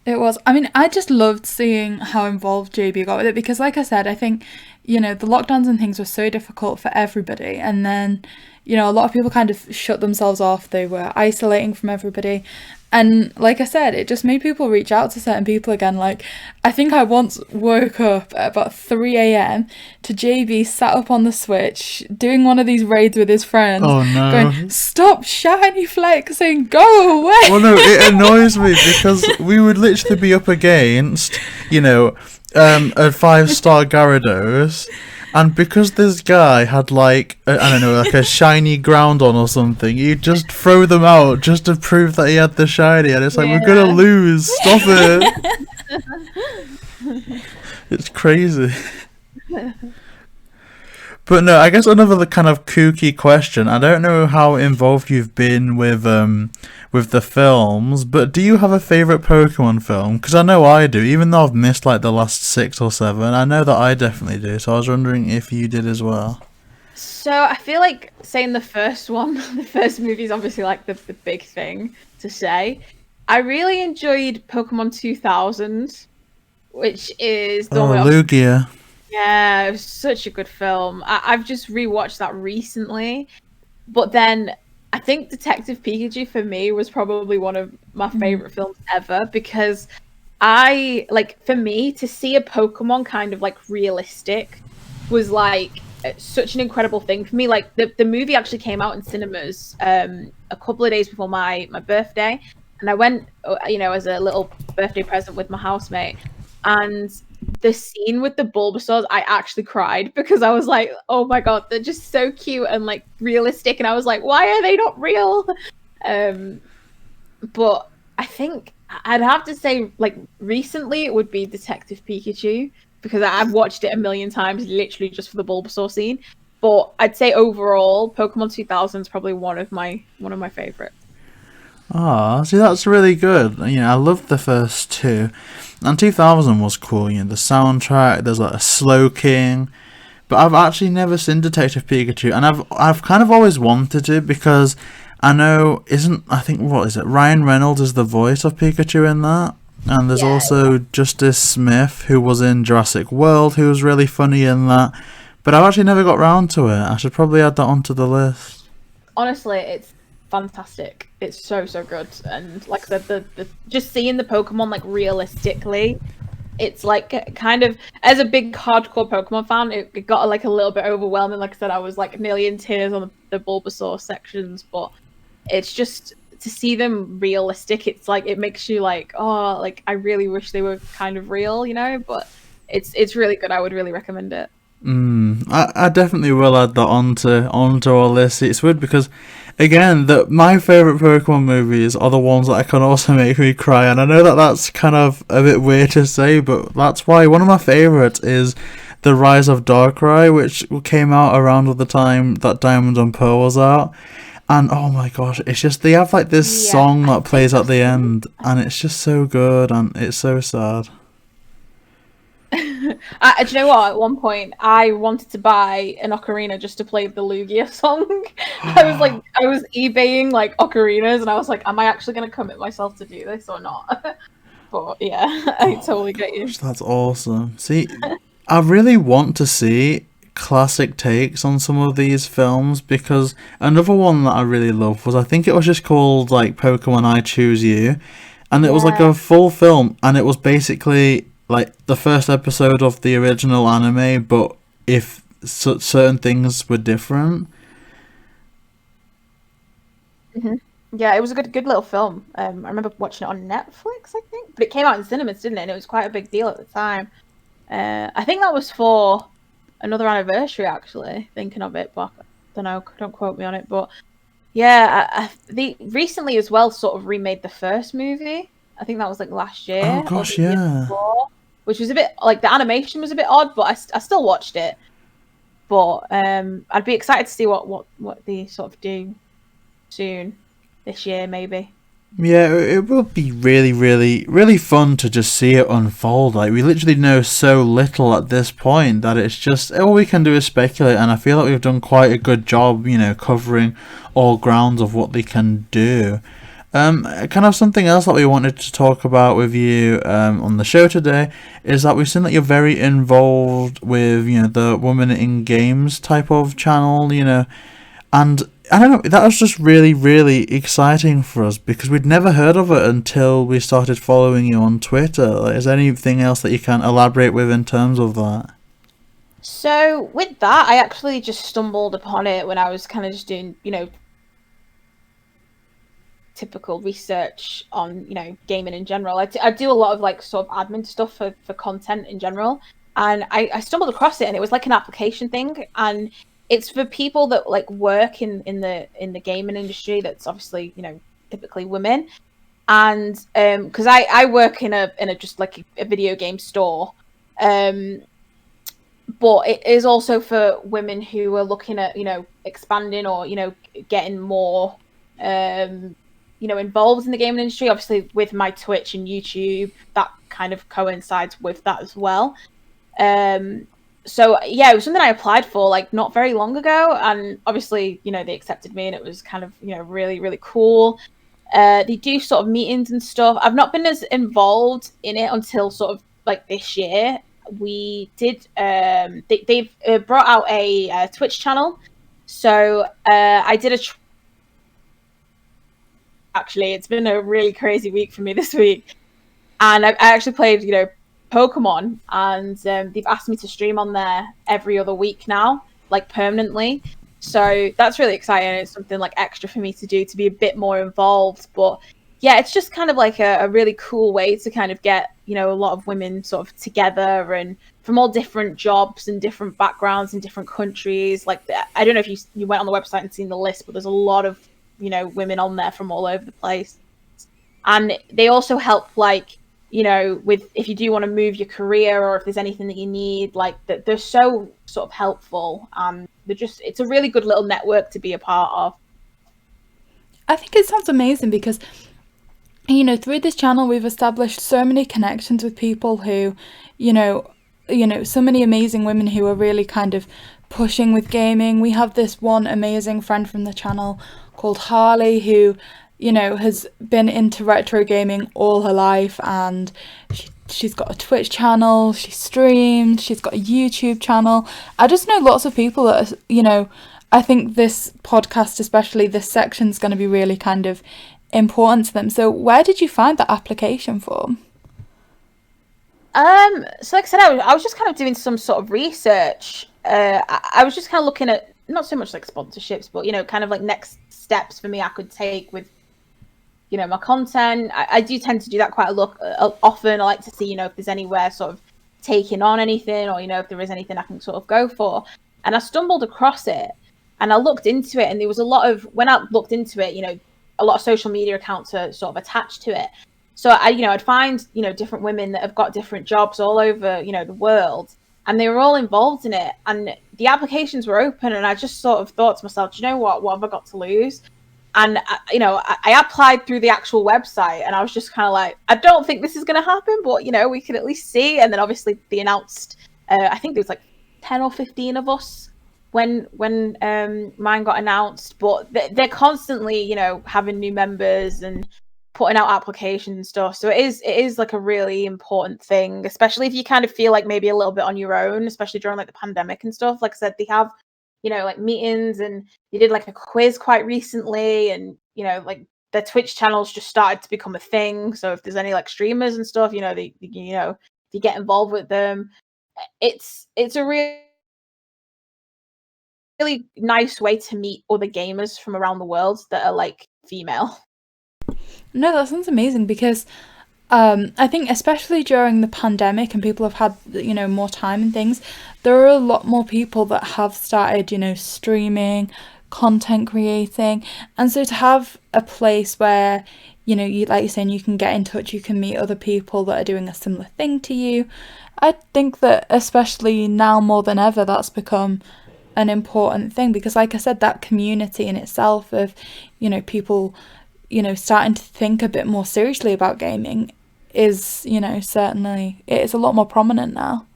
Speaker 3: It was. I mean, I just loved seeing how involved JB got with it, because, like I said, I think, the lockdowns and things were so difficult for everybody. And then, a lot of people kind of shut themselves off. They were isolating from everybody. And like I said, it just made people reach out to certain people again. Like, I think I once woke up at about 3 a.m. to JB sat up on the Switch doing one of these raids with his friends.
Speaker 1: Oh no.
Speaker 3: Going, stop shiny flexing, go away.
Speaker 1: Well, no, it annoys me because we would literally be up against, a 5-star Gyarados. And because this guy had like a shiny Groundon or something, he'd just throw them out just to prove that he had the shiny, and it's like, we're gonna lose, stop it. It's crazy. But no, I guess another kind of kooky question. I don't know how involved you've been with the films, but do you have a favourite Pokemon film? Because I know I do, even though I've missed like the last 6 or 7. I know that I definitely do, so I was wondering if you did as well.
Speaker 2: So I feel like saying the first one, the first movie is obviously like the big thing to say. I really enjoyed Pokemon 2000, which is the one with
Speaker 1: Lugia.
Speaker 2: Yeah, it was such a good film. I've just rewatched that recently, but then I think Detective Pikachu for me was probably one of my favorite films ever, because for me to see a Pokemon kind of like realistic was like such an incredible thing for me. Like the movie actually came out in cinemas a couple of days before my birthday, and I went as a little birthday present with my housemate, and the scene with the Bulbasaurs, I actually cried, because I was like, oh my god, they're just so cute and like realistic, and I was like, why are they not real? But I think I'd have to say, like, recently it would be Detective Pikachu, because I've watched it a million times literally just for the Bulbasaur scene. But I'd say overall Pokemon 2000 is probably one of my favorites.
Speaker 1: Ah, see, that's really good. I loved the first 2. And 2000 was cool, the soundtrack, there's like a Slowking. But I've actually never seen Detective Pikachu, and I've kind of always wanted to, because I know, Ryan Reynolds is the voice of Pikachu in that. And there's also Justice Smith, who was in Jurassic World, who was really funny in that. But I've actually never got round to it. I should probably add that onto the list.
Speaker 2: Honestly, it's fantastic. It's so good, and like I said, the just seeing the Pokemon like realistically, it's like kind of, as a big hardcore Pokemon fan, it got like a little bit overwhelming. Like I said, I was like nearly in tears on the Bulbasaur sections, but it's just to see them realistic, it's like, it makes you like, oh, like I really wish they were kind of real, but it's really good. I would really recommend it.
Speaker 1: I definitely will add that onto our list. It's weird because, again, my favourite Pokemon movies are the ones that can also make me cry, and I know that that's kind of a bit weird to say, but that's why one of my favourites is The Rise of Darkrai, which came out around the time that Diamond and Pearl was out. And oh my gosh, it's just, they have like this song that plays at the end, and it's just so good, and it's so sad.
Speaker 2: Do you know what? At one point, I wanted to buy an ocarina just to play the Lugia song. I was eBaying like ocarinas, and I was like, am I actually going to commit myself to do this or not? But yeah, I totally get you.
Speaker 1: Gosh, that's awesome. See, I really want to see classic takes on some of these films, because another one that I really loved was, I think it was just called like Pokemon I Choose You, and it was like a full film, and it was basically like the first episode of the original anime, but if certain things were different.
Speaker 2: Yeah, it was a good little film. I remember watching it on Netflix, I think, but it came out in cinemas, didn't it? And it was quite a big deal at the time. I think that was for another anniversary, actually. Thinking of it, but I don't know. Don't quote me on it. But yeah, they recently as well sort of remade the first movie. I think that was like last year.
Speaker 1: Oh
Speaker 2: or
Speaker 1: gosh,
Speaker 2: the year
Speaker 1: yeah.
Speaker 2: before, which was a bit like the animation was a bit odd, but I still watched it. But I'd be excited to see what they sort of do soon this year, maybe.
Speaker 1: Yeah, it will be really, really, really fun to just see it unfold. Like, we literally know so little at this point that it's just, all we can do is speculate, and I feel like we've done quite a good job, covering all grounds of what they can do. Kind of something else that we wanted to talk about with you on the show today is that we've seen that you're very involved with, the Women in Games type of channel, and I don't know, that was just really, really exciting for us, because we'd never heard of it until we started following you on Twitter. Like, is there anything else that you can elaborate with in terms of that?
Speaker 2: So with that, I actually just stumbled upon it when I was kind of just doing, typical research on, gaming in general. I do a lot of like sort of admin stuff for content in general, and I stumbled across it, and it was like an application thing, and it's for people that like work in the gaming industry. That's obviously typically women, and because I work in a just like a video game store, but it is also for women who are looking at expanding or getting more involved in the gaming industry. Obviously with my Twitch and YouTube, that kind of coincides with that as well. So yeah, it was something I applied for like not very long ago, and obviously they accepted me, and it was kind of really, really cool. They do sort of meetings and stuff. I've not been as involved in it until sort of like this year. We did they've brought out a Twitch channel, so I did actually, it's been a really crazy week for me this week, and I actually played Pokemon, and they've asked me to stream on there every other week now, like permanently. So that's really exciting. It's something like extra for me to do, to be a bit more involved. But yeah, it's just kind of like a really cool way to kind of get a lot of women sort of together, and from all different jobs and different backgrounds in different countries. Like, I don't know if you went on the website and seen the list, but there's a lot of women on there from all over the place, and they also help like with if you do want to move your career, or if there's anything that you need, like that they're so sort of helpful, and it's a really good little network to be a part of.
Speaker 3: I think it sounds amazing because through this channel we've established so many connections with people who so many amazing women who are really kind of pushing with gaming. We have this one amazing friend from the channel called Harley who has been into retro gaming all her life, and she's got a Twitch channel, she streams, she's got a YouTube channel. I just know lots of people that I think this podcast, especially this section, is going to be really kind of important to them. So where did you find that application form?
Speaker 2: So like I said, I was just kind of doing some sort of research. I was just kind of looking at not so much like sponsorships, but kind of like next steps for me I could take with my content. I do tend to do that quite a lot often. I like to see if there's anywhere sort of taking on anything, or if there is anything I can sort of go for. And I stumbled across it, and I looked into it, and there was a lot of, when I looked into it, a lot of social media accounts are sort of attached to it. So I'd find different women that have got different jobs all over the world, and they were all involved in it, and the applications were open, and I just sort of thought to myself, do you know what have I got to lose? And I applied through the actual website, and I was just kind of like, I don't think this is going to happen, but we could at least see. And then obviously they announced I think there was like 10 or 15 of us when mine got announced, but they're constantly, you know, having new members and putting out applications and stuff. So it is like a really important thing, especially if you kind of feel like maybe a little bit on your own, especially during like the pandemic and stuff. Like I said, they have, you know, like meetings, and they did like a quiz quite recently, and you know, like their Twitch channels just started to become a thing. So if there's any like streamers and stuff, you know, you know, if you get involved with them, it's a really nice way to meet other gamers from around the world that are like female.
Speaker 3: No, that sounds amazing, because I think especially during the pandemic and people have had, you know, more time and things, there are a lot more people that have started, you know, streaming, content creating. And so to have a place where, you know, you, like you're saying, you can get in touch, you can meet other people that are doing a similar thing to you. I think that especially now more than ever, that's become an important thing, because like I said, that community in itself of, you know, people, you know, starting to think a bit more seriously about gaming is, you know, certainly it's a lot more prominent now.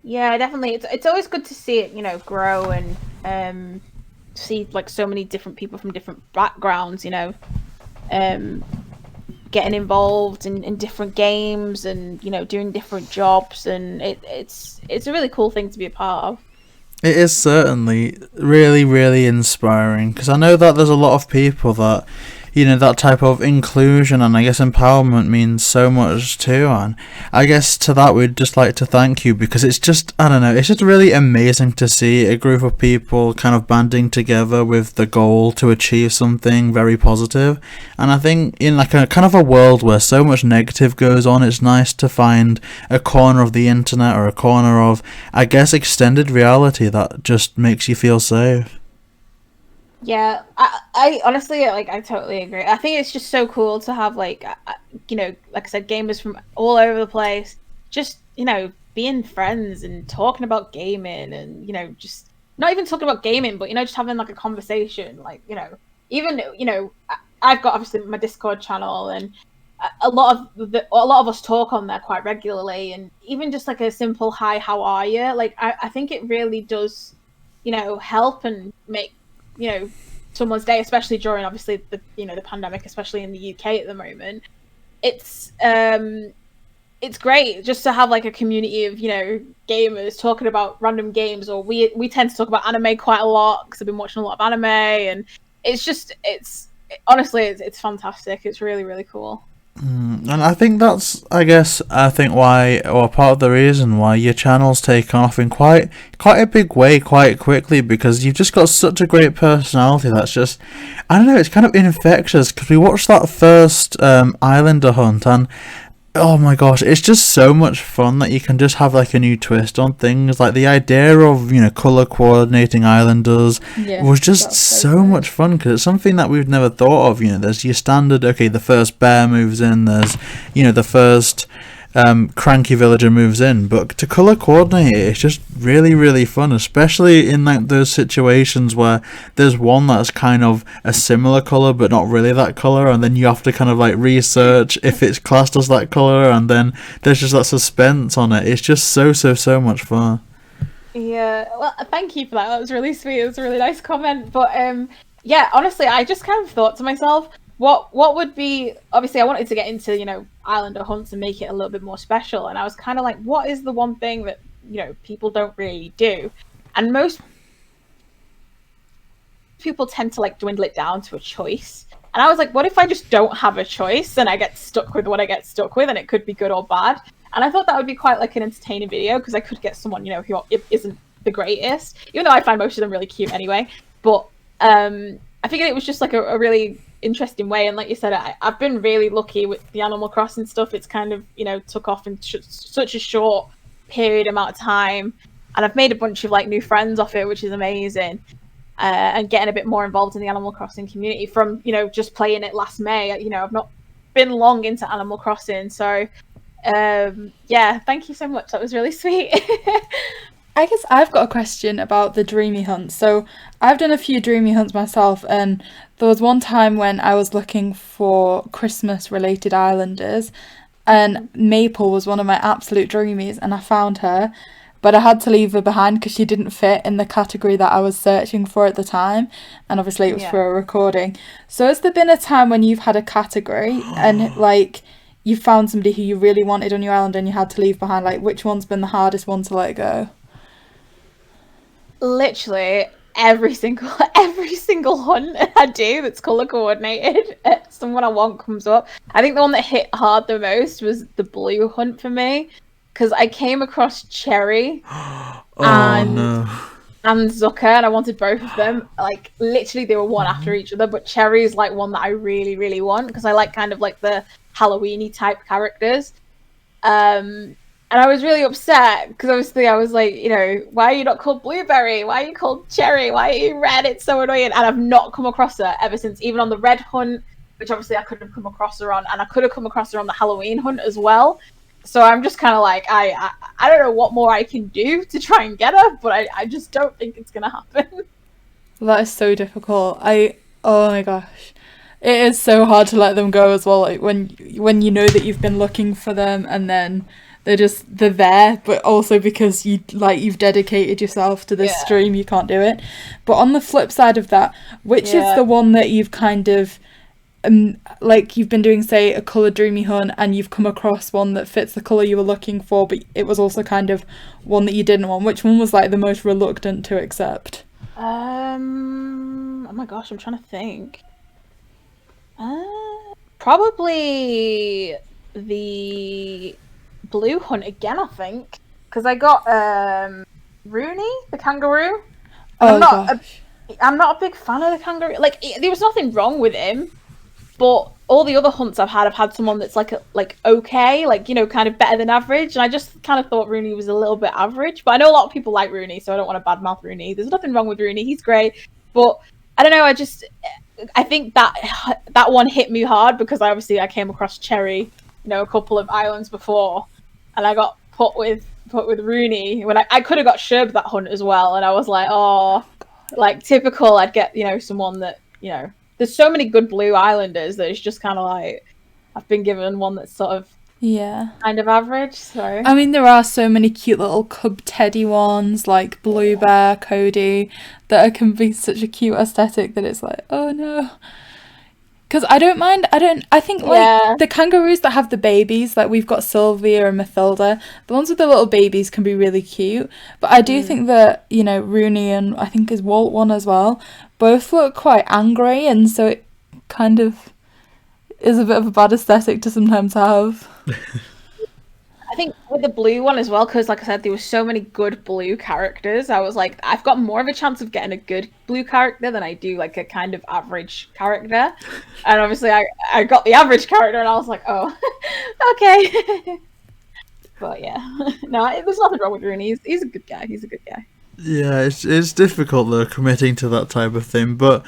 Speaker 2: Yeah, definitely. It's always good to see it, you know, grow, and see like so many different people from different backgrounds, you know, getting involved in different games, and you know, doing different jobs, and it's a really cool thing to be a part of.
Speaker 1: It is certainly really, really inspiring, because I know that there's a lot of people that, you know, that type of inclusion and I guess empowerment means so much to, and I guess to that we'd just like to thank you, because it's just, I don't know, it's just really amazing to see a group of people kind of banding together with the goal to achieve something very positive. And I think in like a kind of a world where so much negative goes on, it's nice to find a corner of the internet or a corner of, I guess, extended reality that just makes you feel safe.
Speaker 2: Yeah, I honestly, like, I totally agree. I think it's just so cool to have, like, you know, like I said, gamers from all over the place, just, you know, being friends and talking about gaming, and, you know, just not even talking about gaming, but, you know, just having like a conversation, like, you know, even, you know, I've got obviously my Discord channel, and a lot of us talk on there quite regularly, and even just like a simple hi, how are you? Like, I think it really does, you know, help and make, you know, someone's day, especially during obviously the, you know, the pandemic, especially in the UK at the moment. It's great just to have like a community of, you know, gamers talking about random games, or we tend to talk about anime quite a lot because I've been watching a lot of anime, and it's just honestly it's fantastic. It's really, really cool.
Speaker 1: And I think that's, I think why, or part of the reason why your channel's taken off in quite a big way quite quickly, because you've just got such a great personality that's just, I don't know, it's kind of infectious, because we watched that first Islander hunt, and oh my gosh, it's just so much fun that you can just have like a new twist on things. Like the idea of, you know, color coordinating islanders was just so much fun, because it's something that we've never thought of. You know, there's your standard, okay, the first bear moves in, there's, you know, the first cranky villager moves in, but to color coordinate it, it's just really, really fun, especially in like those situations where there's one that's kind of a similar color but not really that color, and then you have to kind of like research if it's classed as that color, and then there's just that suspense on it. It's just so much fun.
Speaker 2: Yeah, well, thank you for that. That was really sweet. It was a really nice comment. But yeah, honestly, I just kind of thought to myself, what would be, obviously I wanted to get into, you know, Islander hunts and make it a little bit more special, and I was kind of like, what is the one thing that, you know, people don't really do? And most people tend to like dwindle it down to a choice. And I was like, what if I just don't have a choice and I get stuck with what I get stuck with, and it could be good or bad? And I thought that would be quite like an entertaining video, because I could get someone, you know, who isn't the greatest, even though I find most of them really cute anyway. But I figured it was just like a really interesting way. And like you said, I've been really lucky with the Animal Crossing stuff. It's kind of, you know, took off in such a short period amount of time, and I've made a bunch of like new friends off it, which is amazing. And getting a bit more involved in the Animal Crossing community from, you know, just playing it last May. You know, I've not been long into Animal Crossing, so yeah, thank you so much. That was really sweet.
Speaker 3: I guess I've got a question about the Dreamy Hunts. So I've done a few Dreamy Hunts myself, and there was one time when I was looking for Christmas related islanders, and Maple was one of my absolute dreamies, and I found her, but I had to leave her behind because she didn't fit in the category that I was searching for at the time, and obviously it was for a recording. So has there been a time when you've had a category and like you found somebody who you really wanted on your island and you had to leave behind? Like, which one's been the hardest one to let go?
Speaker 2: Literally every single hunt I do that's color coordinated, someone I want comes up. I think the one that hit hard the most was the blue hunt for me, because I came across Cherry and Zucker, and I wanted both of them. Like, literally they were one after each other, but Cherry is like one that I really, really want, because I like kind of like the Halloween-y type characters. And I was really upset because obviously I was like, you know, why are you not called Blueberry? Why are you called Cherry? Why are you Red? It's so annoying. And I've not come across her ever since, even on the Red hunt, which obviously I could have come across her on, and I could have come across her on the Halloween hunt as well. So I'm just kind of like, I don't know what more I can do to try and get her, but I just don't think it's going to happen.
Speaker 3: That is so difficult. Oh my gosh. It is so hard to let them go as well. Like when you know that you've been looking for them and then they're there, but also because you've dedicated yourself to this stream, you can't do it. But on the flip side of that, which is the one that you've kind of like you've been doing, say, a colour dreamy hunt and you've come across one that fits the colour you were looking for, but it was also kind of one that you didn't want? Which one was like the most reluctant to accept?
Speaker 2: Oh my gosh, I'm trying to think. Probably the blue hunt again, I think, because I got Rooney the kangaroo. I'm not a big fan of the kangaroo. Like, there was nothing wrong with him, but all the other hunts I've had someone that's like okay, like, you know, kind of better than average, and I just kind of thought Rooney was a little bit average. But I know a lot of people like Rooney, so I don't want to badmouth Rooney. There's nothing wrong with Rooney, he's great, but I don't know, I think that one hit me hard because I came across Cherry, you know, a couple of islands before, and I got put with Rooney when I could have got Sherb that hunt as well, and I was like, oh, like typical. I'd get, you know, someone that, you know, there's so many good blue islanders that it's just kind of like I've been given one that's sort of kind of average. So
Speaker 3: I mean, there are so many cute little cub teddy ones like Blue Bear, Cody, that can be such a cute aesthetic that it's like, oh no. Because I think like the kangaroos that have the babies, like we've got Sylvia and Mathilda, the ones with the little babies can be really cute. But I do think that, you know, Rooney and I think is Walt one as well, both look quite angry, and so it kind of is a bit of a bad aesthetic to sometimes have.
Speaker 2: I think with the blue one as well, because like I said, there were so many good blue characters. I was like, I've got more of a chance of getting a good blue character than I do like a kind of average character. And obviously I got the average character and I was like, oh, okay. But yeah, no, there's nothing wrong with Rooney. He's a good guy. He's a good guy.
Speaker 1: Yeah, it's difficult though, committing to that type of thing, but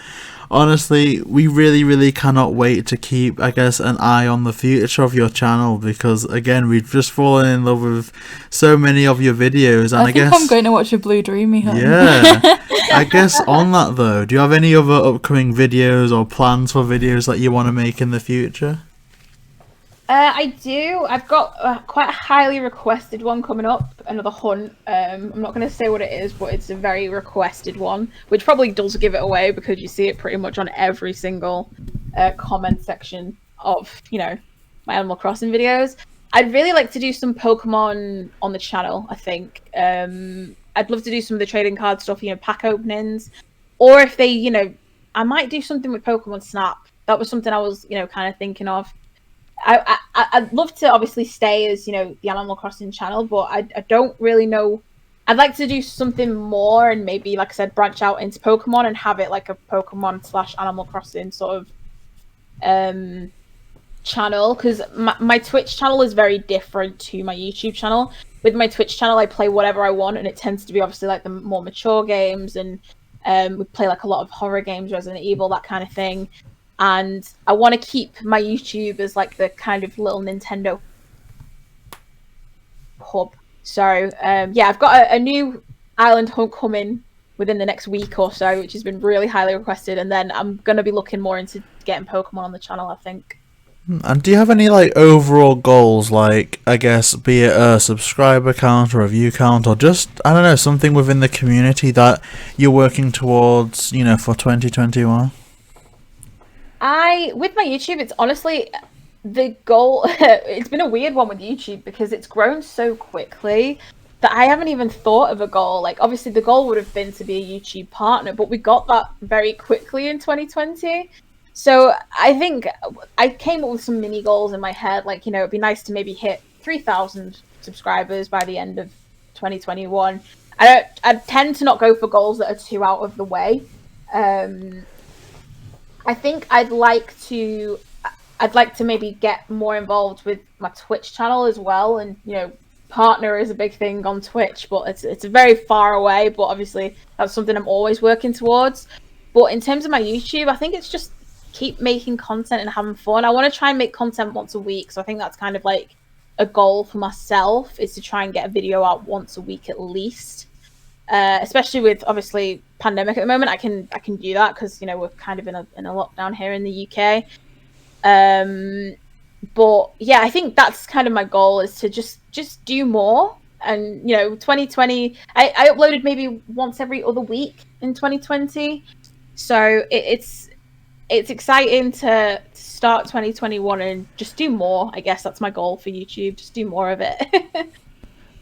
Speaker 1: honestly, we really, really cannot wait to keep, I guess, an eye on the future of your channel, because again, we've just fallen in love with so many of your videos, and I guess
Speaker 3: I'm going to watch a Blue Dreamy hunt.
Speaker 1: Yeah. I guess on that though, do you have any other upcoming videos or plans for videos that you want to make in the future?
Speaker 2: I do. I've got quite a highly requested one coming up, another hunt. I'm not going to say what it is, but it's a very requested one, which probably does give it away because you see it pretty much on every single comment section of, you know, my Animal Crossing videos. I'd really like to do some Pokemon on the channel, I think. I'd love to do some of the trading card stuff, you know, pack openings. Or if they, you know, I might do something with Pokemon Snap. That was something I was, you know, kind of thinking of. I'd love to obviously stay as, you know, the Animal Crossing channel, but I don't really know. I'd like to do something more and maybe, like I said, branch out into Pokemon and have it like a Pokemon / Animal Crossing sort of channel, because my Twitch channel is very different to my YouTube channel. With my Twitch channel, I play whatever I want, and it tends to be obviously like the more mature games, and we play like a lot of horror games, Resident Evil, that kind of thing. And I want to keep my YouTube as like the kind of little Nintendo hub. So yeah, I've got a new island hunt coming within the next week or so, which has been really highly requested. And then I'm going to be looking more into getting Pokemon on the channel, I think.
Speaker 1: And do you have any like overall goals, like I guess be it a subscriber count or a view count or just I don't know something within the community that you're working towards, for 2021?
Speaker 2: With my YouTube, it's honestly the goal. It's been a weird one with YouTube because it's grown so quickly that I haven't even thought of a goal. Like obviously the goal would have been to be a YouTube partner, but we got that very quickly in 2020. So I think I came up with some mini goals in my head, like, it'd be nice to maybe hit 3,000 subscribers by the end of 2021. I tend to not go for goals that are too out of the way. I think I'd like to maybe get more involved with my Twitch channel as well, and partner is a big thing on Twitch, but it's very far away. But obviously that's something I'm always working towards. But in terms of my YouTube, I think it's just keep making content and having fun. I want to try and make content once a week, so I think that's kind of like a goal for myself, is to try and get a video out once a week at least. Especially with obviously pandemic at the moment, I can do that because we're kind of in a lockdown here in the UK. But yeah, I think that's kind of my goal, is to just do more. And 2020, I uploaded maybe once every other week in 2020, so it's exciting to start 2021 and just do more. I guess that's my goal for YouTube, just do more of it.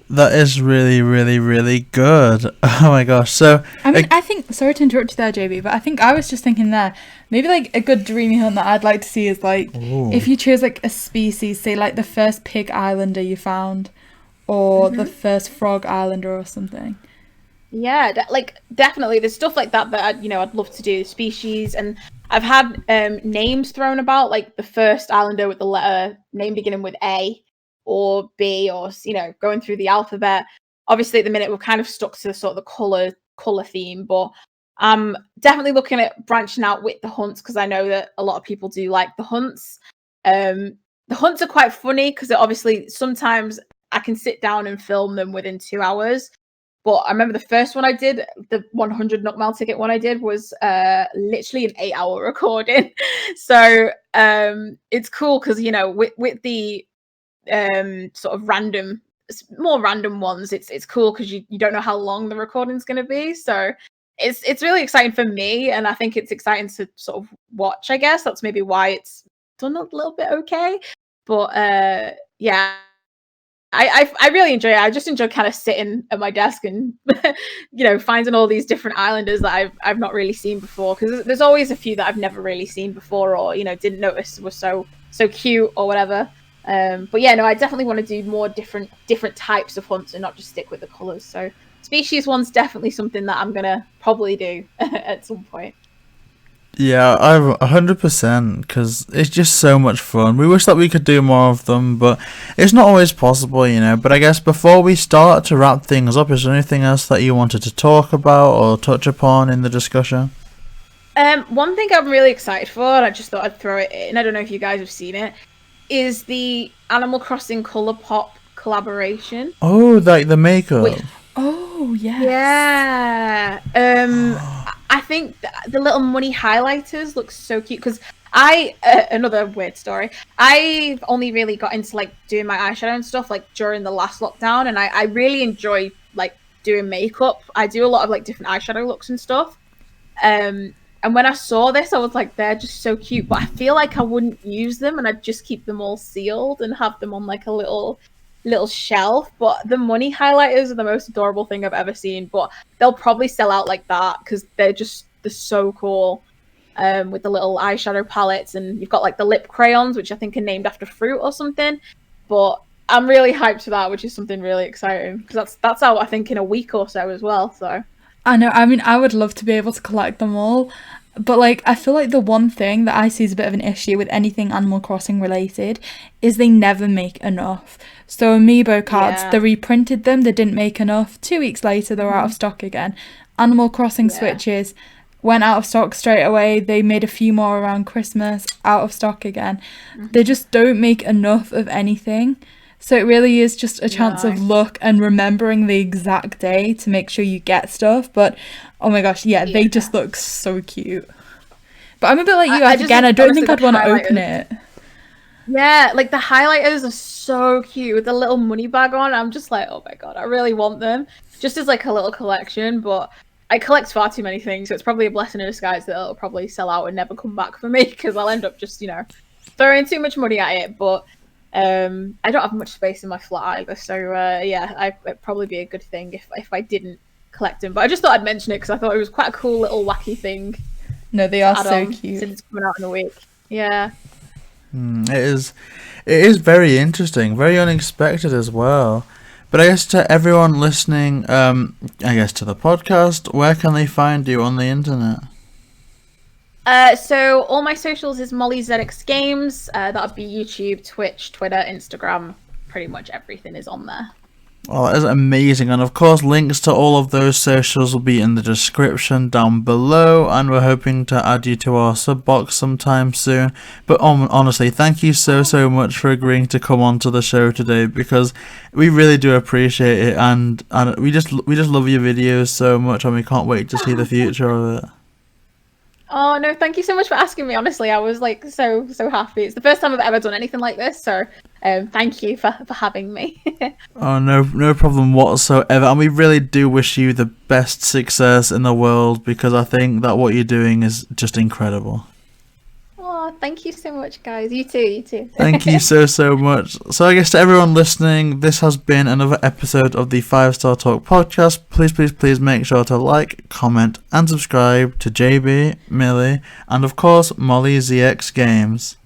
Speaker 1: That is really, really, really good. Oh my gosh. So
Speaker 3: I think, sorry to interrupt you there, JB, but I think I was just thinking there, maybe like a good dreamy hunt that I'd like to see is like, if you choose like a species, say like the first pig islander you found, or the first frog islander or something.
Speaker 2: Yeah, definitely. There's stuff like that I'd love to do. Species, and I've had names thrown about, like the first islander with the letter name beginning with A or B, or going through the alphabet. Obviously, at the minute we're kind of stuck to sort of the color theme, but I'm definitely looking at branching out with the hunts, because I know that a lot of people do like the hunts. The hunts are quite funny because obviously sometimes I can sit down and film them within 2 hours. But I remember the first one I did, the 100 Nookmail ticket one I did, was literally an 8-hour recording. So it's cool because, with the sort of more random ones, it's cool because you don't know how long the recording's going to be. So it's really exciting for me, and I think it's exciting to sort of watch. I guess that's maybe why it's done a little bit okay. But yeah. I really enjoy it. I just enjoy kind of sitting at my desk and finding all these different islanders that I've not really seen before, because there's always a few that I've never really seen before, or didn't notice were so cute or whatever. But yeah, no, I definitely want to do more different types of hunts and not just stick with the colors. So species one's definitely something that I'm gonna probably do at some point.
Speaker 1: Yeah, I've 100%, because it's just so much fun. We wish that we could do more of them, but it's not always possible, But I guess before we start to wrap things up, is there anything else that you wanted to talk about or touch upon in the discussion?
Speaker 2: One thing I'm really excited for, and I just thought I'd throw it in, I don't know if you guys have seen it, is the Animal Crossing ColourPop collaboration.
Speaker 1: Oh, like the makeup.
Speaker 3: Oh, yes.
Speaker 2: Yeah. I think the little money highlighters look so cute, because another weird story, I've only really got into like doing my eyeshadow and stuff like during the last lockdown, and I really enjoy like doing makeup. I do a lot of like different eyeshadow looks and stuff. And when I saw this, I was like, they're just so cute, but I feel like I wouldn't use them, and I'd just keep them all sealed and have them on like a little shelf. But the money highlighters are the most adorable thing I've ever seen, but they'll probably sell out like that because they're so cool. With the little eyeshadow palettes, and you've got like the lip crayons, which I think are named after fruit or something. But I'm really hyped for that, which is something really exciting, because that's out I think in a week or so as well. So
Speaker 3: I know, I mean, I would love to be able to collect them all, but like I feel like the one thing that I see is a bit of an issue with anything Animal Crossing related is they never make enough. So Amiibo cards, they reprinted them, they didn't make enough. 2 weeks later, they were out of stock again. Animal Crossing Switches went out of stock straight away. They made a few more around Christmas, out of stock again. They just don't make enough of anything. So it really is just a chance of luck and remembering the exact day to make sure you get stuff. But oh my gosh, they just look so cute. But I'm a bit like you, again, I don't think I'd want to open it.
Speaker 2: Yeah, like the highlighters are so cute with the little money bag on. I'm just like, oh my god, I really want them. Just as like a little collection, but I collect far too many things, so it's probably a blessing in disguise that it'll probably sell out and never come back for me because I'll end up just, throwing too much money at it. But I don't have much space in my flat either, so yeah, it'd probably be a good thing if I didn't collect them. But I just thought I'd mention it because I thought it was quite a cool little wacky thing.
Speaker 3: No, they are so cute.
Speaker 2: Since it's coming out in a week. Yeah.
Speaker 1: It is very interesting, very unexpected as well. But I guess to everyone listening, I guess to the podcast, where can they find you on the internet?
Speaker 2: So all my socials is Mollyzxgames. That'll be YouTube, Twitch, Twitter, Instagram. Pretty much everything is on there.
Speaker 1: Oh, that is amazing. And of course, links to all of those socials will be in the description down below. And we're hoping to add you to our sub box sometime soon. But honestly, thank you so much for agreeing to come on to the show today, because we really do appreciate it. And we just love your videos so much, and we can't wait to see the future of it.
Speaker 2: Oh no, thank you so much for asking me. Honestly, I was like so happy. It's the first time I've ever done anything like this, so thank you for having me.
Speaker 1: Oh, no problem whatsoever. And we really do wish you the best success in the world, because I think that what you're doing is just incredible.
Speaker 2: Oh, thank you so much, guys. You too.
Speaker 1: Thank you so much. So I guess to everyone listening, this has been another episode of the 5-Star Talk podcast. Please make sure to like, comment, and subscribe to JB, Millie, and of course, Mollyzxgames.